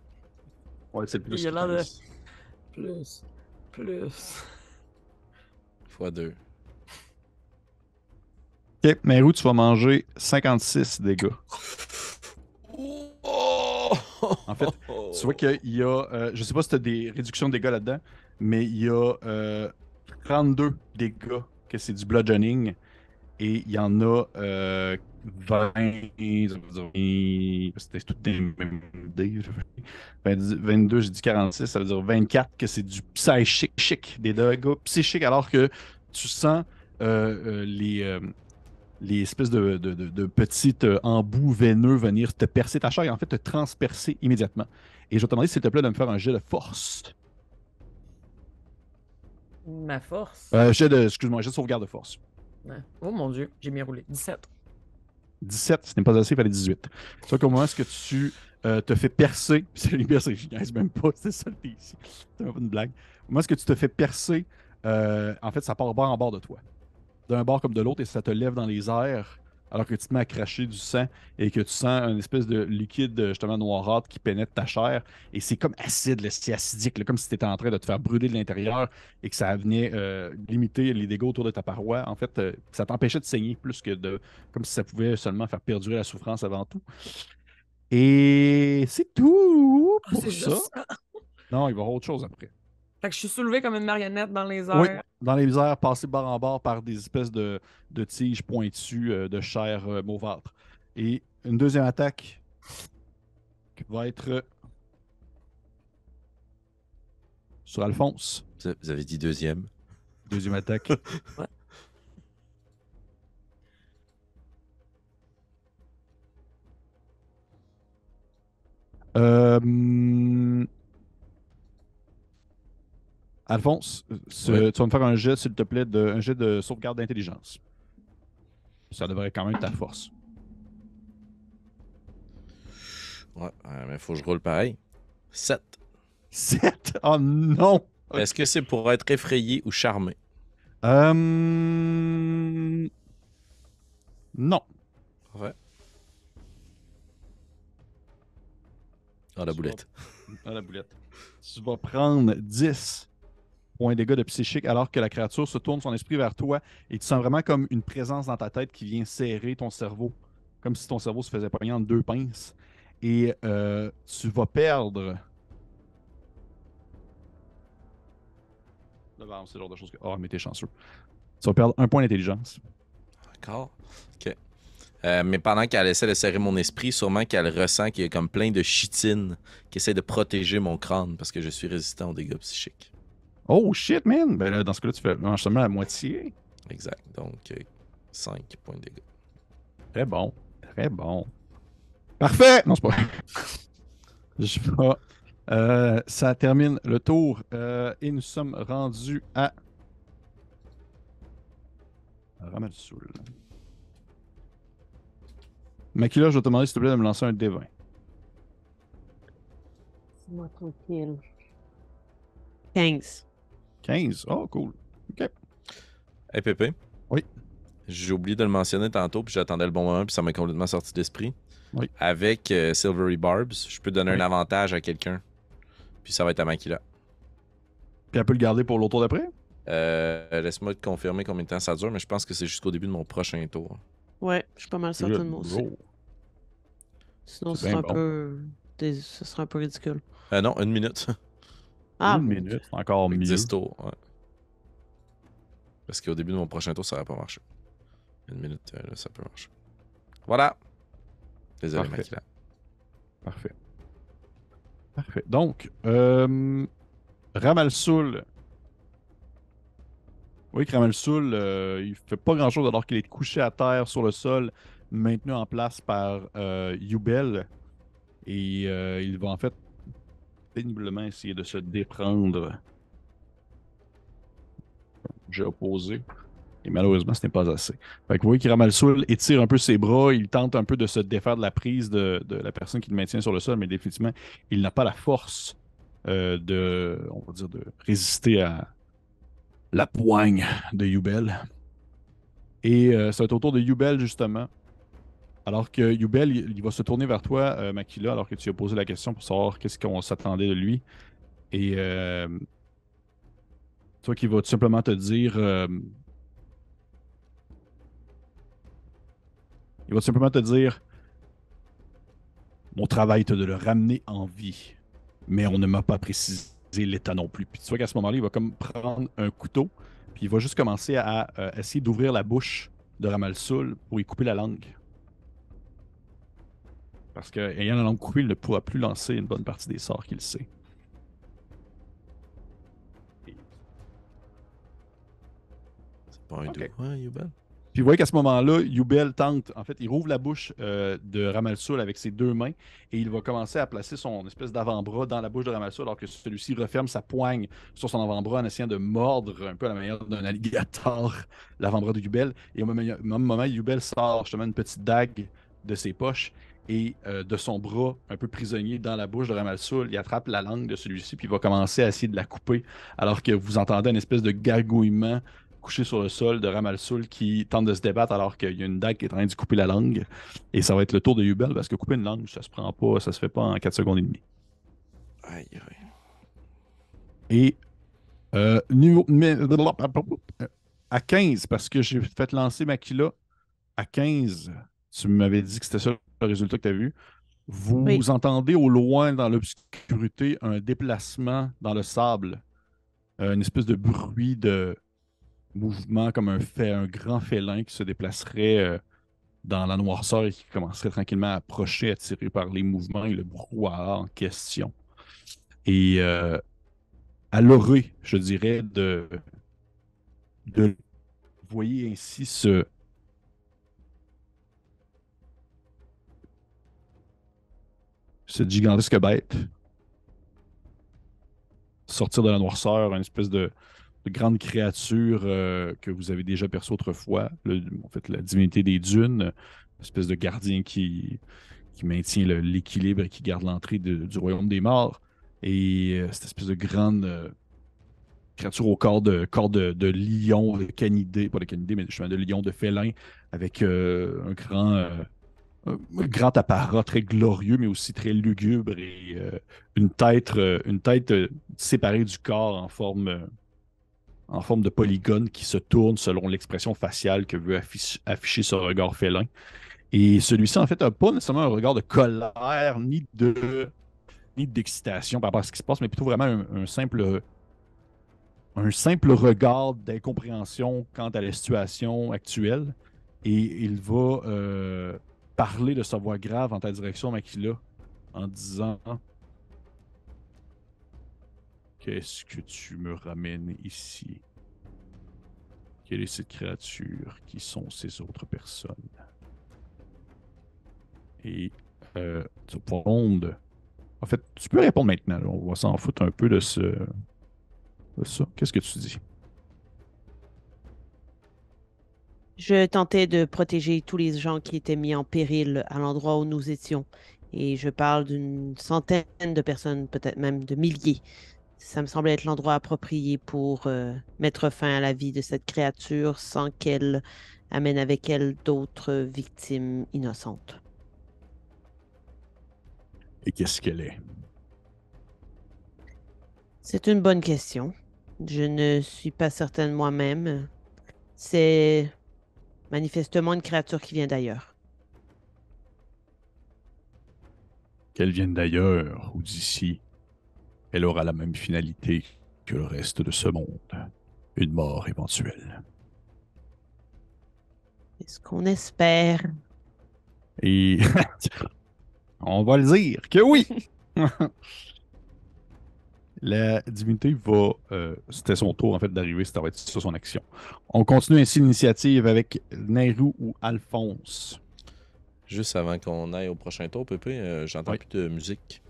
Ouais, c'est le plus. Il y a l'air de. pince. Plus. Fois 2. Ok, Meru, tu vas manger 56 dégâts. En fait, tu vois qu'il y a. Je sais pas si tu as des réductions de dégâts là-dedans, mais il y a 32 dégâts que c'est du bludgeoning. Et il y en a 20. C'était tout des mêmes dés. 22, j'ai dit 46, ça veut dire 24 que c'est du psychique, des dégâts psychiques, alors que tu sens les espèces de petites embouts veineux venir te percer ta chair et en fait te transpercer immédiatement. Et je vais te demander, s'il te plaît, de me faire un jet de force. Ma force. Excuse-moi, un jet de sauvegarde de force. Ouais. Oh mon dieu, j'ai bien roulé. 17. 17, ce n'est pas assez, il fallait 18. C'est vrai qu'au moment où tu te fais percer, c'est une percée, je niaise même pas, c'est ça le thé ici. C'est même pas une blague. Au moment où tu te fais percer, en fait, ça part bord en bord de toi. D'un bord comme de l'autre, et ça te lève dans les airs, alors que tu te mets à cracher du sang et que tu sens une espèce de liquide justement noirâtre qui pénètre ta chair. Et c'est comme acide, là, c'est acidique, là, comme si tu étais en train de te faire brûler de l'intérieur et que ça venait limiter les dégâts autour de ta paroi. En fait, ça t'empêchait de saigner plus que de. Comme si ça pouvait seulement faire perdurer la souffrance avant tout. Et c'est tout Ah, pour c'est ça. juste ça. Non, il va y avoir autre chose après. Fait que je suis soulevée comme une marionnette dans les Oui, airs. dans les airs, passés bord en bord par des espèces de tiges pointues de chair mauvâtre. Et une deuxième attaque qui va être sur Alphonse. Vous avez dit deuxième. Deuxième attaque. Ouais. Alphonse, Ouais. tu vas me faire un jet, s'il te plaît, un jet de sauvegarde d'intelligence. Ça devrait quand même être ta force. Ouais, mais faut que je roule pareil. 7. 7! Oh non! Est-ce que c'est pour être effrayé ou charmé? Non. Ouais. Ah, la boulette. Ah, la boulette. Tu vas prendre 10 points de dégâts de psychique alors que la créature se tourne son esprit vers toi et tu sens vraiment comme une présence dans ta tête qui vient serrer ton cerveau, comme si ton cerveau se faisait pogner en deux pinces. Et tu vas perdre. Là, c'est le genre de choses que. Oh, mais t'es chanceux. Tu vas perdre un point d'intelligence. D'accord. OK. Mais pendant qu'elle essaie de serrer mon esprit, sûrement qu'elle ressent qu'il y a comme plein de chitine qui essaie de protéger mon crâne parce que je suis résistant aux dégâts psychiques. Oh shit, man! Ben là, dans ce cas-là, tu fais seulement la moitié. Exact. Donc, 5 points de dégâts. Très bon. Très bon. Parfait! Non, c'est pas. Je vais. Ça termine le tour. Et nous sommes rendus à. Ramalsoul. Makila, je vais te demander s'il te plaît de me lancer un D20. C'est moi tranquille. 15. 15. Oh, cool. OK. Hey, Pépé. Oui. J'ai oublié de le mentionner tantôt, puis j'attendais le bon moment, puis ça m'a complètement sorti d'esprit. Oui. Avec Silvery Barbs, je peux donner Oui. un avantage à quelqu'un. Puis ça va être à Makila. Puis elle peut le garder pour l'autre tour d'après? Laisse-moi te confirmer combien de temps ça dure, mais je pense que c'est jusqu'au début de mon prochain tour. Ouais, je suis pas mal certaine, moi aussi. Bro. Sinon, C'est ce sera bien un bon. peu... Ce sera un peu ridicule. Non, 1 minute. Ah, Une bon. minute, c'est encore Avec mieux. 10 tours, ouais. Parce qu'au début de mon prochain tour, ça n'aurait pas marché. 1 minute, là, ça peut marcher. Voilà. Désolé, Parfait. Makila. Parfait. Parfait. Donc, Ramalsoul. Oui, que Ramalsoul, il fait pas grand-chose alors qu'il est couché à terre sur le sol, maintenu en place par Yubel. Et il va en fait péniblement essayer de se déprendre. J'ai opposé. Et malheureusement, ce n'est pas assez. Fait que vous voyez que Ramalsoul étire un peu ses bras, il tente un peu de se défaire de la prise de la personne qui le maintient sur le sol, mais définitivement, il n'a pas la force on va dire, de résister à la poigne de Yubel. Et ça va être au tour de Yubel, justement. Alors que Yubel, il va se tourner vers toi, Makila, alors que tu as posé la question pour savoir qu'est-ce qu'on s'attendait de lui. Et toi qui va tout simplement te dire... il va tout simplement te dire mon travail était de le ramener en vie, mais on ne m'a pas précisé l'état non plus. Puis tu vois qu'à ce moment-là, il va comme prendre un couteau, puis il va juste commencer à essayer d'ouvrir la bouche de Ramalsoul pour y couper la langue. Parce qu'ayant la langue coupée, il ne pourra plus lancer une bonne partie des sorts qu'il sait. C'est pas un Ok. doux, hein, Yubel? Puis vous voyez qu'à ce moment-là, Yubel tente, en fait, il rouvre la bouche de Ramalsoul avec ses deux mains et il va commencer à placer son espèce d'avant-bras dans la bouche de Ramalsoul alors que celui-ci referme sa poigne sur son avant-bras en essayant de mordre un peu à la manière d'un alligator l'avant-bras de Yubel. Et au même moment, Yubel sort justement une petite dague de ses poches et de son bras un peu prisonnier dans la bouche de Ramalsoul, il attrape la langue de celui-ci puis il va commencer à essayer de la couper alors que vous entendez une espèce de gargouillement couché sur le sol de Ramalsoul qui tente de se débattre alors qu'il y a une dague qui est en train de couper la langue. Et ça va être le tour de Yubel parce que couper une langue, ça se prend pas, ça se fait pas en 4 secondes et demie. Aïe, aïe. Et à 15, parce que j'ai fait lancer Makila, à 15, tu m'avais dit que c'était ça le résultat que tu as vu. Vous Oui. entendez au loin, dans l'obscurité, un déplacement dans le sable, une espèce de bruit de mouvement comme un grand félin qui se déplacerait dans la noirceur et qui commencerait tranquillement à approcher, attiré par les mouvements et le brouhaha en question. Et à l'orée, je dirais, vous voyez ainsi cette gigantesque bête sortir de la noirceur, une espèce de grande créature que vous avez déjà perçue autrefois, en fait, la divinité des dunes, une espèce de gardien qui maintient l'équilibre et qui garde l'entrée du royaume des morts. Et cette espèce de grande créature au corps de lion, de canidé, pas de canidé, mais justement de lion, de félin, avec un grand apparat très glorieux, mais aussi très lugubre et une tête séparée du corps en forme en forme de polygone qui se tourne selon l'expression faciale que veut afficher ce regard félin. Et celui-ci, en fait, n'a pas nécessairement un regard de colère ni d'excitation par rapport à ce qui se passe, mais plutôt vraiment un simple regard d'incompréhension quant à la situation actuelle. Et il va parler de sa voix grave en ta direction, Makila, en disant « Qu'est-ce que tu me ramènes ici? Quelle est cette créature? Qui sont ces autres personnes? » Et tu vas pouvoir répondre. En fait, tu peux répondre maintenant. Là. On va s'en foutre un peu de ça. Qu'est-ce que tu dis? Je tentais de protéger tous les gens qui étaient mis en péril à l'endroit où nous étions. Et je parle d'une centaine de personnes, peut-être même de milliers. Ça me semblait être l'endroit approprié pour mettre fin à la vie de cette créature sans qu'elle amène avec elle d'autres victimes innocentes. Et qu'est-ce qu'elle est? C'est une bonne question. Je ne suis pas certaine moi-même. C'est manifestement une créature qui vient d'ailleurs. Qu'elle vienne d'ailleurs ou d'ici, elle aura la même finalité que le reste de ce monde. Une mort éventuelle. C'est ce qu'on espère. Et on va le dire que oui! La divinité va... c'était son tour, en fait, d'arriver. Ça va être ça, son action. On continue ainsi l'initiative avec Nairu ou Alphonse. Juste avant qu'on aille au prochain tour, Pépé, j'entends Oui. plus de musique.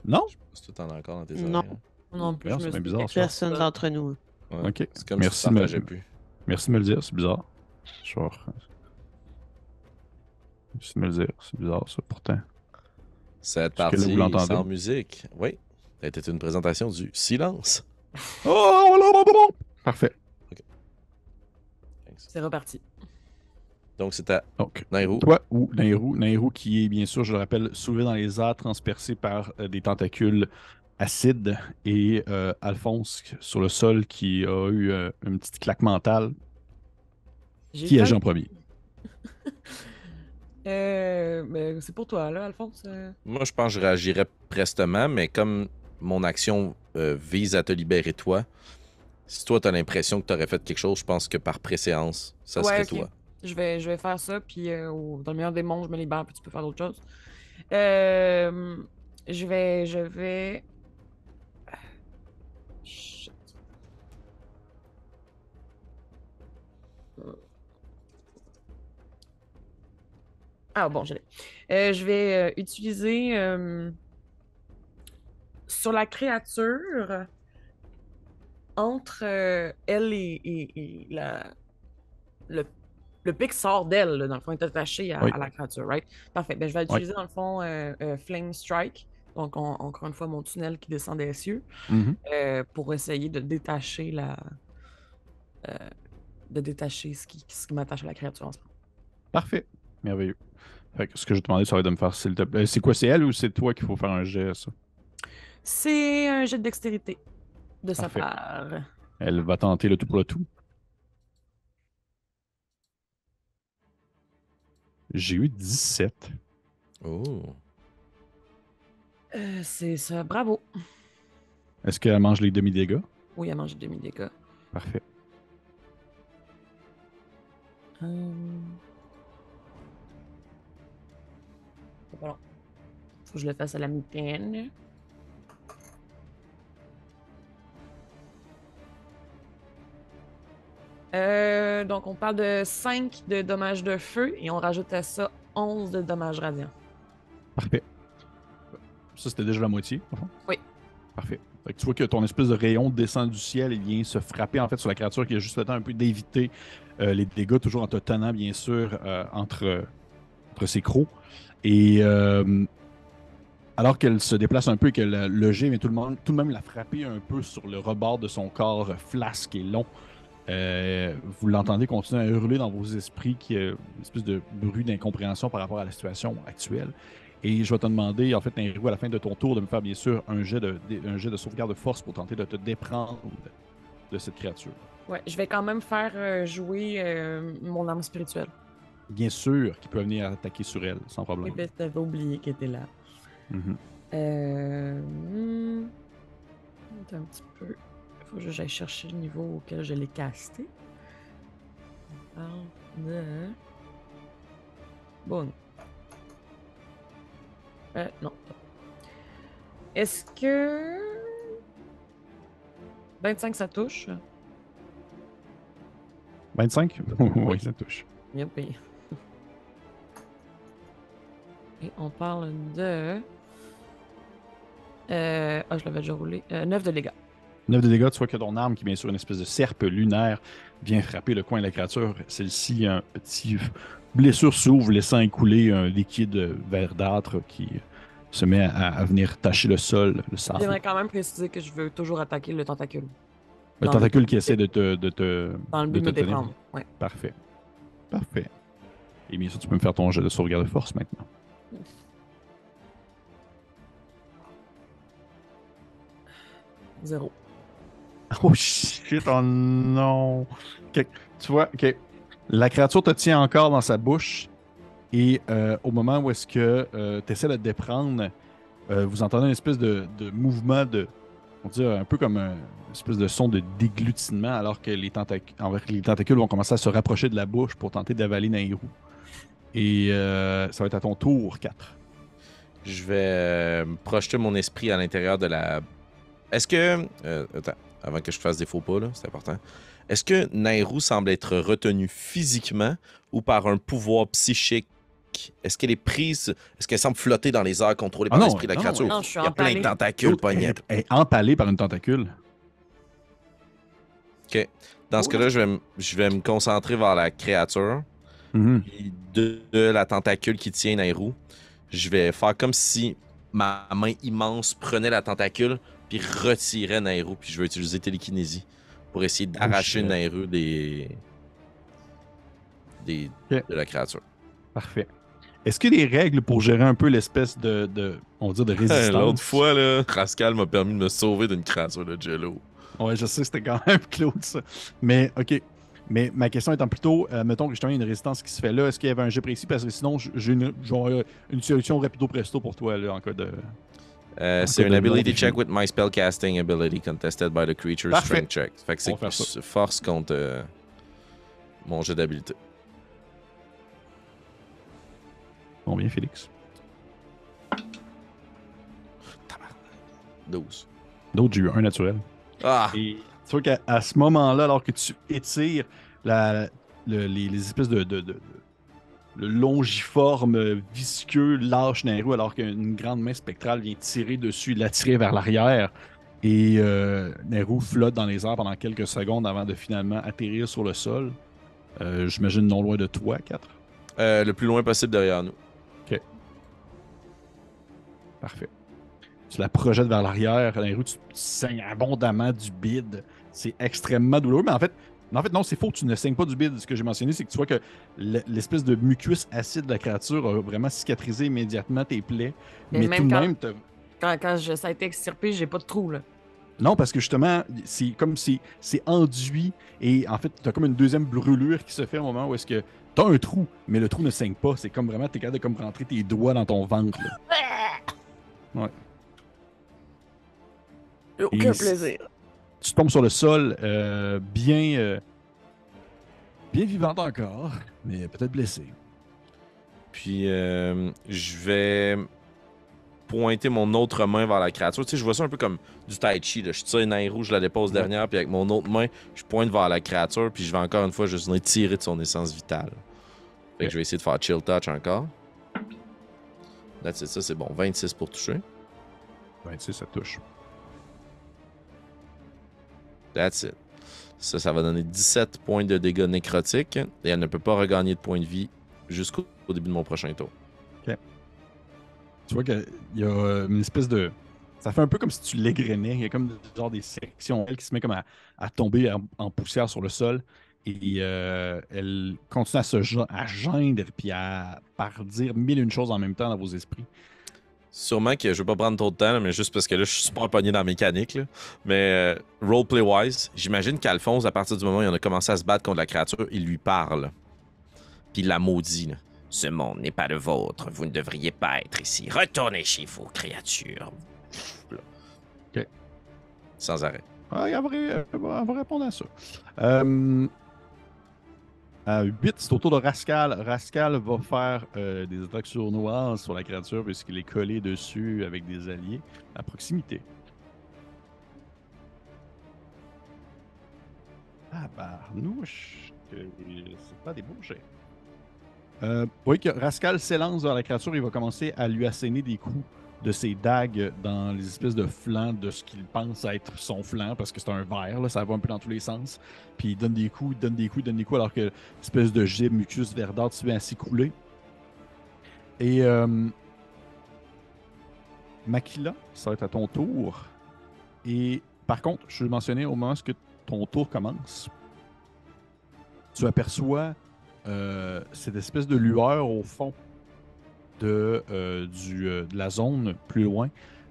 Non? Est-ce que tu en as encore dans tes Non. oreilles? Non plus, Merde, je me c'est bien suis bizarre, ça. Personne d'entre nous. Ouais. Ok. C'est comme Merci si tu de me- partageais plus. Merci de me le dire, c'est bizarre. Genre... Merci de me le dire, c'est bizarre, ça, pourtant. Cette Est-ce que là, vous partie l'entendez? sans musique, oui, c'était une présentation du silence. Oh! Parfait. C'est reparti. Donc, c'était Donc, Nairu. toi ou Nairu. Nairu qui est, bien sûr, je le rappelle, soulevé dans les airs, transpercé par des tentacules acides. Et Alphonse sur le sol qui a eu une petite claque mentale. J'ai Qui fait- agit en premier? Mais c'est pour toi, là, Alphonse. Moi, je pense que je réagirais prestement, mais comme mon action vise à te libérer toi, si toi, tu as l'impression que tu aurais fait quelque chose, je pense que par préséance, ça serait ok. toi. Je vais faire ça, puis dans le meilleur des mondes, je me libère, puis tu peux faire d'autres choses. Je vais... Shit. Ah bon, je l'ai. Je vais utiliser sur la créature entre elle et le pic sort d'elle, là, dans le fond, est attaché Oui. à la créature, right? Parfait. Ben, je vais utiliser, dans le fond, Flame Strike. Donc, encore une fois, mon tunnel qui descend des cieux Mhm. pour essayer de détacher ce qui m'attache à la créature en ce moment. Parfait. Merveilleux. Fait que ce que je vais te demander, ça va être de me faire s'il te plaît. C'est quoi, c'est elle ou c'est toi qu'il faut faire un jet, ça? C'est un jet de dextérité de sa Parfait. part. Elle va tenter le tout pour le tout. J'ai eu 17. Oh. C'est ça. Bravo. Est-ce qu'elle mange les demi-dégâts? Oui, elle mange demi-dégâts. Parfait. C'est pas long. Faut que je le fasse à la mitaine. Donc, on parle de 5 de dommages de feu et on rajoute à ça 11 de dommages radiants. Parfait. Ça, c'était déjà la moitié, au fond? Oui. Parfait. Fait que tu vois que ton espèce de rayon descend du ciel et vient se frapper en fait sur la créature qui a juste le temps un peu d'éviter les dégâts, toujours en te tenant bien sûr entre ses crocs. Et alors qu'elle se déplace un peu et que le jet vient tout de même la frapper un peu sur le rebord de son corps flasque et long, vous l'entendez continuer à hurler dans vos esprits, qui est une espèce de bruit d'incompréhension par rapport à la situation actuelle. Et je vais te demander, en fait, Nairu, à la fin de ton tour, de me faire bien sûr un jet de sauvegarde de force pour tenter de te déprendre de cette créature. Ouais, je vais quand même faire jouer mon arme spirituelle. Bien sûr qu'il peut venir attaquer sur elle, sans Oui, problème. ben, t'avais oublié qu'elle était là. Mhm. Attends un petit peu. Faut que j'aille chercher le niveau auquel je l'ai casté. On parle de... Bon. Non. Est-ce que... 25, ça touche? 25? Oui, ça touche. Yep. Et on parle de... je l'avais déjà roulé. 9 de dégâts. 9 de dégâts, tu vois que ton arme, qui est bien sûr une espèce de serpe lunaire, vient frapper le coin de la créature. Celle-ci, un petit blessure s'ouvre, laissant écouler un liquide verdâtre qui se met à venir tacher le sol, le sable. J'aimerais quand même préciser que je veux toujours attaquer le tentacule. Le Dans tentacule le- qui essaie de te Dans le but de me tenir. défendre. Ouais. Parfait. Parfait. Et bien sûr, tu peux me faire ton jet de sauvegarde de force maintenant. Zéro. Oh shit, oh non. Tu vois, ok. La créature te tient encore dans sa bouche et au moment où est-ce que tu essaies de te déprendre, vous entendez une espèce de mouvement on dirait un peu comme une espèce de son de déglutinement alors que les tentacules vont commencer à se rapprocher de la bouche pour tenter d'avaler Nairou. Et ça va être à ton tour, 4. Je vais projeter mon esprit à l'intérieur de la... Est-ce que... attends, avant que je fasse des faux pas, là, c'est important. Est-ce que Nairou semble être retenue physiquement ou par un pouvoir psychique? Est-ce qu'elle est prise... Est-ce qu'elle semble flotter dans les airs contrôlée par non, l'esprit de la non, créature? non, je suis Il y a plein de empalée. tentacules pognés. Elle est empalée par une tentacule. OK. Dans ce cas-là, je vais me concentrer vers la créature. Mhm. Et de la tentacule qui tient Nairou, je vais faire comme si ma main immense prenait la tentacule puis retirait Nairou. Puis je vais utiliser télékinésie pour essayer d'arracher shit. Nairou Ok. de la créature. Parfait. Est-ce qu'il y a des règles pour gérer un peu l'espèce on va dire, de résistance? L'autre fois, là, Rascal m'a permis de me sauver d'une créature de Jello. Ouais, je sais, c'était quand même Claude, ça. Mais, OK. Mais ma question étant plutôt, mettons que justement, il y a une résistance qui se fait là. Est-ce qu'il y avait un jeu précis? Parce que sinon, j'ai une solution rapido-presto pour toi, là, en cas de... C'est cas une de ability non check with my spellcasting ability contested by the creature Parfait. strength check. Fait que On va faire c'est force contre mon jet d'habilité. Combien, Félix? 12. D'autres, j'ai eu un naturel. Ah! Et tu vois qu'à ce moment-là, alors que tu étires les espèces le longiforme visqueux lâche Nairou alors qu'une grande main spectrale vient tirer dessus, l'attirer vers l'arrière. Et Nairou flotte dans les airs pendant quelques secondes avant de finalement atterrir sur le sol. J'imagine non loin de toi, 4. Le plus loin possible derrière nous. Parfait. Tu la projettes vers l'arrière. Nairou, tu saignes abondamment du bide. C'est extrêmement douloureux. Mais en fait, non, c'est faux. Tu ne saignes pas du bide. Ce que j'ai mentionné, c'est que tu vois que l'espèce de mucus acide de la créature a vraiment cicatrisé immédiatement tes plaies. Et Mais même tout de quand- même, Ça a été extirpé, j'ai pas de trou, là. non, parce que justement, c'est comme si c'est enduit et en fait, tu as comme une deuxième brûlure qui se fait au moment où est-ce que tu as un trou, mais le trou ne saigne pas. C'est comme vraiment, tu es capable de comme rentrer tes doigts dans ton ventre. Là. Ouais. Aucun Et plaisir. Tu tombes sur le sol bien vivante encore, mais peut-être blessé. Puis je vais pointer mon autre main vers la créature. Tu sais, je vois ça un peu comme du tai chi. Là. Je tire Nairou, je la dépose dernière, puis avec mon autre main, je pointe vers la créature, puis je vais encore une fois juste venir tirer de son essence vitale. Fait que je vais essayer de faire chill touch encore. That's it, ça c'est bon. 26 pour toucher. 26, ça touche. That's it. Ça va donner 17 points de dégâts nécrotiques et elle ne peut pas regagner de points de vie jusqu'au début de mon prochain tour. Tu vois qu'il y a une espèce de... Ça fait un peu comme si tu l'égrenais. Il y a comme genre des sections qui se met comme à tomber en poussière sur le sol. Et elle continue à geindre puis à dire mille et une choses en même temps dans vos esprits. Sûrement que je vais pas prendre trop de temps, là, mais juste parce que là, je suis super pogné dans la mécanique. Là. Mais roleplay-wise, j'imagine qu'Alphonse, à partir du moment où il en a commencé à se battre contre la créature, il lui parle. Puis il la maudit. Là. Ce monde n'est pas le vôtre. Vous ne devriez pas être ici. Retournez chez vous, créatures. Là. OK. Sans arrêt. Ah, elle va répondre à ça. À 8, c'est au tour de Rascal. Rascal va faire des attaques sournoises sur la créature puisqu'il est collé dessus avec des alliés à proximité. Ah, barnouche. C'est pas des beaux jets. Vous voyez que Rascal s'élance vers la créature. Il va commencer à lui asséner des coups de ses dagues dans les espèces de flancs de ce qu'il pense être son flanc, parce que c'est un verre, là, ça va un peu dans tous les sens. Puis il donne des coups, il donne des coups, il donne des coups, alors que l'espèce de jet mucus verdâtre se met à s'écouler. Et Makila, ça va être à ton tour. Et par contre, je vais mentionner au moment où ton tour commence, tu aperçois cette espèce de lueur au fond de la zone plus loin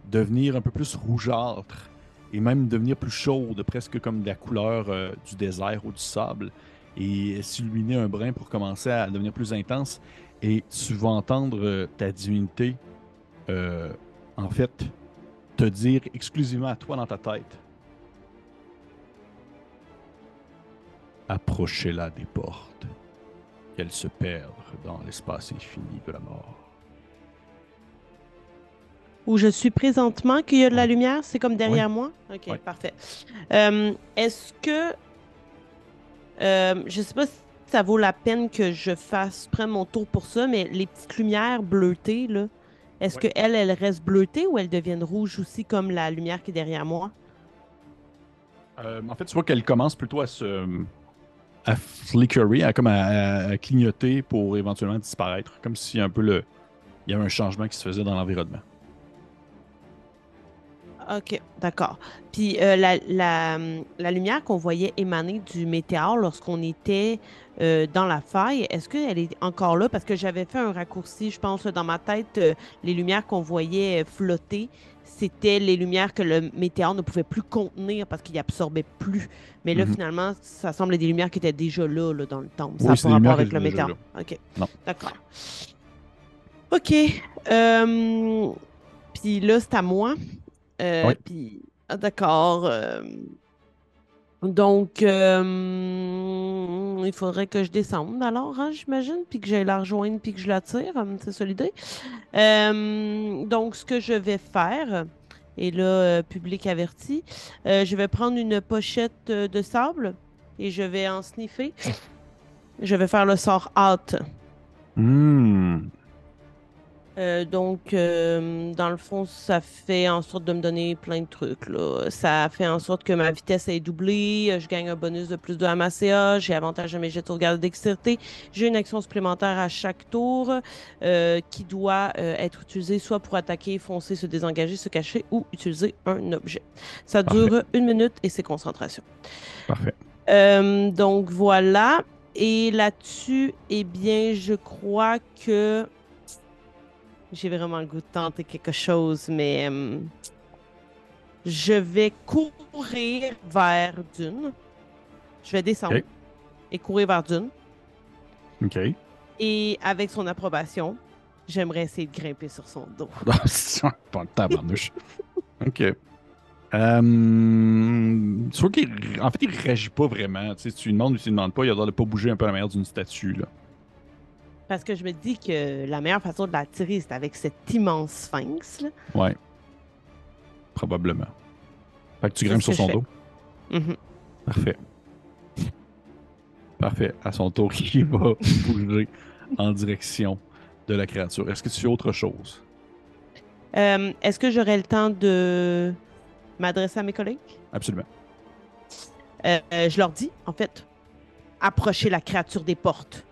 devenir un peu plus rougeâtre et même devenir plus chaude, presque comme de la couleur du désert ou du sable, et s'illuminer un brin pour commencer à devenir plus intense. Et tu vas entendre ta divinité, en fait, te dire exclusivement à toi dans ta tête: approchez-la des portes, qu'elle se perde dans l'espace infini de la mort. Où je suis présentement, qu'il y a de la Ouais. lumière, c'est comme derrière moi? OK, Ouais. parfait. Est-ce que... je sais pas si ça vaut la peine que je prenne mon tour pour ça, mais les petites lumières bleutées, là, est-ce Ouais. qu'elles restent bleutées ou elles deviennent rouges aussi comme la lumière qui est derrière moi? En fait, tu vois qu'elle commence plutôt à flickerer, à clignoter pour éventuellement disparaître, comme si un peu il y avait un changement qui se faisait dans l'environnement. OK, d'accord. Puis la lumière qu'on voyait émaner du météore lorsqu'on était dans la faille, est-ce qu'elle est encore là? Parce que j'avais fait un raccourci, je pense, dans ma tête, les lumières qu'on voyait flotter, c'était les lumières que le météore ne pouvait plus contenir parce qu'il absorbait plus. Mais là, Mhm. finalement, ça semble être des lumières qui étaient déjà là, dans le temple. Ça Oui, n'a c'est pas des rapport lumières qui avec le étaient déjà météore. OK, Non. d'accord. OK. Puis là, c'est à moi. Oui. Puis, d'accord. Donc, il faudrait que je descende alors, hein, j'imagine, puis que j'aille la rejoindre, puis que je la tire. C'est ça l'idée. Donc, ce que je vais faire, et là, public averti, je vais prendre une pochette de sable et je vais en sniffer. Je vais faire le sort hâte. Hmm. Donc, dans le fond, ça fait en sorte de me donner plein de trucs, là. Ça fait en sorte que ma vitesse est doublée, je gagne un bonus de plus 2 à ma CA, j'ai avantage à mes jets de sauvegarde de dextérité, j'ai une action supplémentaire à chaque tour qui doit être utilisée soit pour attaquer, foncer, se désengager, se cacher ou utiliser un objet. Ça Parfait. dure 1 minute et c'est concentration. Parfait. Donc, voilà. Et là-dessus, eh bien, je crois que... J'ai vraiment le goût de tenter quelque chose, mais je vais courir vers Dune. Je vais descendre OK. et courir vers Dune. OK. Et avec son approbation, j'aimerais essayer de grimper sur son dos. Pas le tabarnouche. OK. Tu vois en fait, il réagit pas vraiment. Tu sais, tu lui demandes ou tu lui demandes pas, il a l'air de pas bouger un peu à la manière d'une statue, là. Parce que je me dis que la meilleure façon de la tirer, c'est avec cet immense sphinx, là. Ouais. Probablement. Fait que tu C'est grimpes ce sur que son je fais. dos. Parfait. Parfait. À son tour, il va bouger en direction de la créature. Est-ce que tu fais autre chose? Est-ce que j'aurai le temps de m'adresser à mes collègues? Absolument. Je leur dis, en fait, approchez la créature des portes.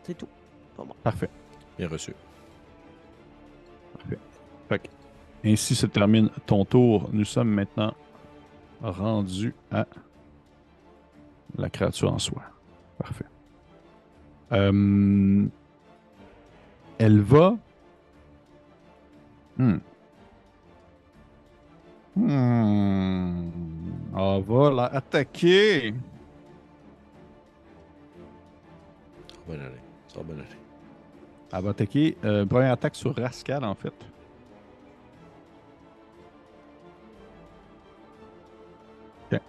C'est tout pour moi. Parfait. Bien reçu. Parfait. Fait que, ainsi se termine ton tour. Nous sommes maintenant rendus à la créature en soi. Parfait. Elle va... Hmm. Elle va la attaquer. Ça va bien aller. Ça va bien aller. Elle va attaquer. Première attaque sur Rascal, en fait. Ok.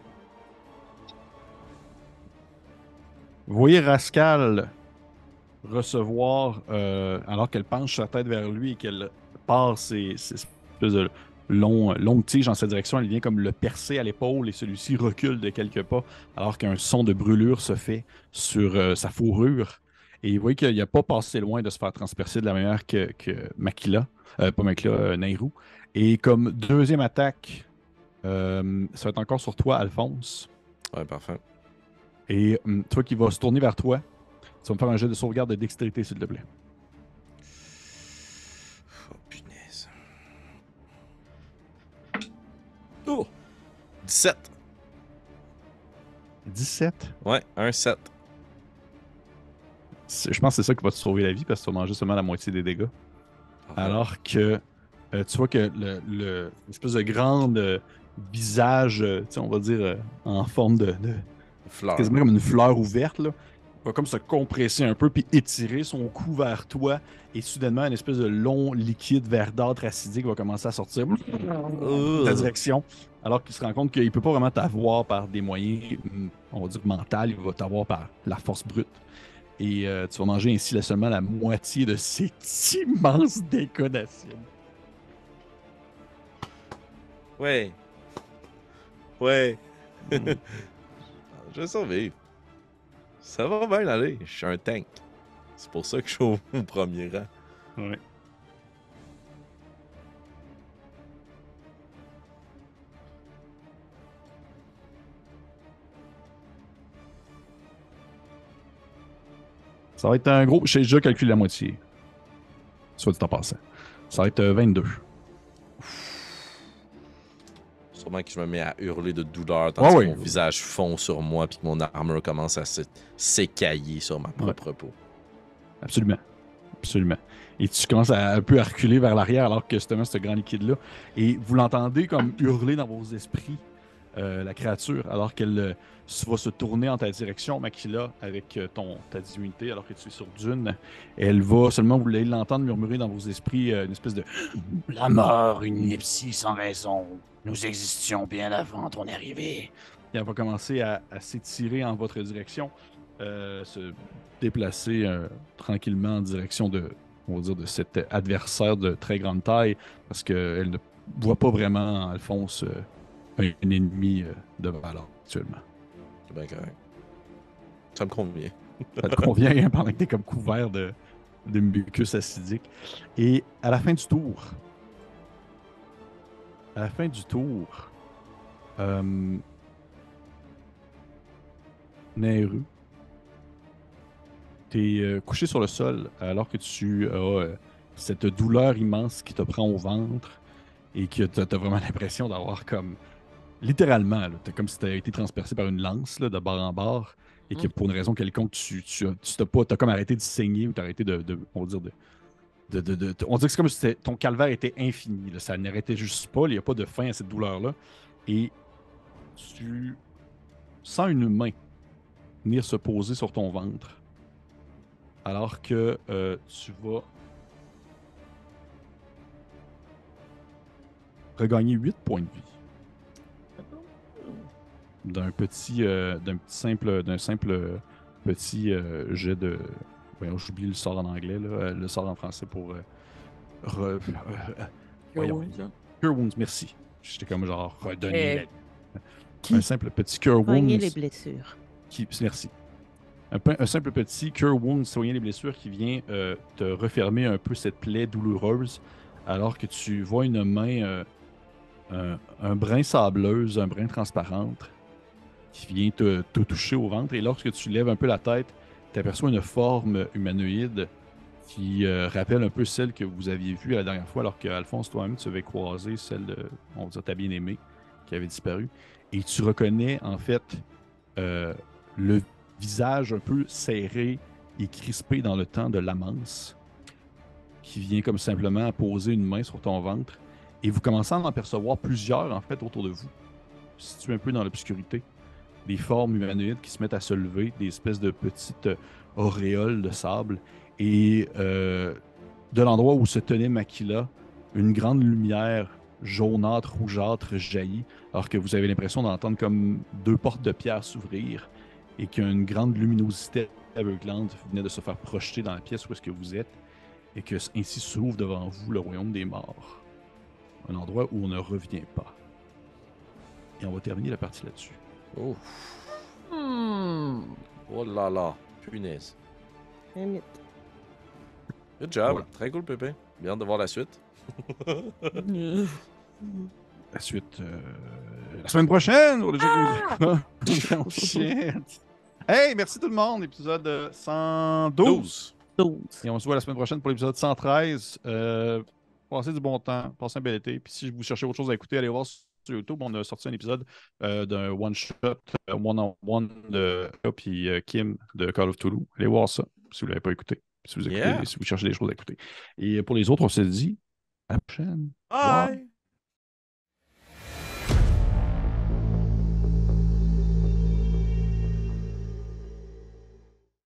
Vous voyez Rascal recevoir, alors qu'elle penche sa tête vers lui et qu'elle part ses espèces de longues tiges dans sa direction, elle vient comme le percer à l'épaule et celui-ci recule de quelques pas alors qu'un son de brûlure se fait sur sa fourrure. Et vous voyez qu'il n'a pas passé loin de se faire transpercer de la même manière que Makila, pas Makila, Nairou. Et comme deuxième attaque, ça va être encore sur toi, Alphonse. Ouais, parfait. Et toi qui vas se tourner vers toi, tu vas me faire un jet de sauvegarde de dextérité, s'il te plaît. Oh, punaise. Oh! 17. 17. Ouais, un 7. Je pense que c'est ça qui va te sauver la vie parce que tu vas manger seulement la moitié des dégâts. Alors que tu vois que l'espèce de grande visage, on va dire en forme de Fleur. quasiment comme une fleur ouverte, là, va comme se compresser un peu puis étirer son cou vers toi et soudainement une espèce de long liquide verdâtre acidique va commencer à sortir de ta direction alors qu'il se rend compte qu'il peut pas vraiment t'avoir par des moyens, on va dire mentaux, il va t'avoir par la force brute. Et tu vas manger ainsi seulement la moitié de cet immense dégâts d'acide. Ouais. Ouais. Je vais survivre. Ça va bien aller. Je suis un tank. C'est pour ça que je suis au premier rang. Ouais. Ça va être un gros. J'ai déjà calculé la moitié. Soit dit en passant. Ça va être 22. Sûrement que je me mets à hurler de douleur tandis que Ouais, mon ouais. visage fond sur moi puis que mon armure commence à s'écailler sur ma propre peau. Absolument. Absolument. Et tu commences un peu à reculer vers l'arrière alors que justement ce grand liquide-là. Et vous l'entendez comme hurler dans vos esprits, la créature, alors qu'elle va se tourner en ta direction, Makila, avec ta divinité, alors que tu es sur Dune. Elle va seulement, vous allez l'entendre murmurer dans vos esprits une espèce de La mort, une ineptie sans raison. Nous existions bien avant ton arrivée. Et elle va commencer à s'étirer en votre direction, se déplacer tranquillement en direction de, on va dire, de cet adversaire de très grande taille, parce qu'elle ne voit pas vraiment en Alphonse un ennemi de valeur actuellement. C'est bien correct. Ça me convient. Ça te convient hein, pendant que tu es comme couvert de mucus acidique. Et à la fin du tour, Nehru, tu es couché sur le sol alors que tu as cette douleur immense qui te prend au ventre et que tu as vraiment l'impression d'avoir comme, littéralement, t'as comme si tu avais été transpercé par une lance là, de bord en bord et que pour une raison quelconque, tu t'as comme arrêté de saigner ou t'as arrêté on va dire on dirait que c'est comme si ton calvaire était infini. Là, ça n'arrêtait juste pas. Il n'y a pas de fin à cette douleur-là. Et tu sens une main venir se poser sur ton ventre. Alors que tu vas regagner 8 points de vie. D'un simple petit jet de. Voyons, j'oublie le sort en anglais, là, le sort en français pour. Voyons. Cure Wounds, merci. J'étais comme genre redonner. Un simple petit Cure Soigner Wounds. les blessures. Merci. Un simple petit Cure Wounds, soigner les blessures qui vient te refermer un peu cette plaie douloureuse, alors que tu vois une main, un brin sableuse, un brin transparente, qui vient te toucher au ventre. Et lorsque tu lèves un peu la tête, tu aperçois une forme humanoïde qui rappelle un peu celle que vous aviez vue la dernière fois, alors qu'Alphonse, toi-même, tu avais croisé celle de, on va dire, ta bien-aimée, qui avait disparu. Et tu reconnais, en fait, le visage un peu serré et crispé dans le temps de l'amance. qui vient comme simplement poser une main sur ton ventre. Et vous commencez à en apercevoir plusieurs, en fait, autour de vous, situés un peu dans l'obscurité. Des formes humanoïdes qui se mettent à se lever, des espèces de petites auréoles de sable. Et de l'endroit où se tenait Makila, une grande lumière jaunâtre, rougeâtre jaillit, alors que vous avez l'impression d'entendre comme deux portes de pierre s'ouvrir et qu'une grande luminosité aveuglante venait de se faire projeter dans la pièce où est-ce que vous êtes et que ainsi s'ouvre devant vous le royaume des morts. Un endroit où on ne revient pas. Et on va terminer la partie là-dessus. Oh. Hmm. Oh là là. Punaise. Limite. Good job. Voilà. Très cool, Pépé. Bien hâte de voir la suite. La suite, la semaine prochaine, pour les jeux de musique. Oh, shit. Hey, merci tout le monde. Épisode 112. 12. Et on se voit la semaine prochaine pour l'épisode 113. Passez du bon temps, passez un bel été. Puis si vous cherchez autre chose à écouter, allez voir sur YouTube. On a sorti un épisode d'un one-shot, one-on-one de puis Kim de Call of Toulouse. Allez voir ça si vous ne l'avez pas écouté. Si vous écoutez, Yeah. si vous cherchez des choses à écouter. Et pour les autres, on se dit à la prochaine. Bye.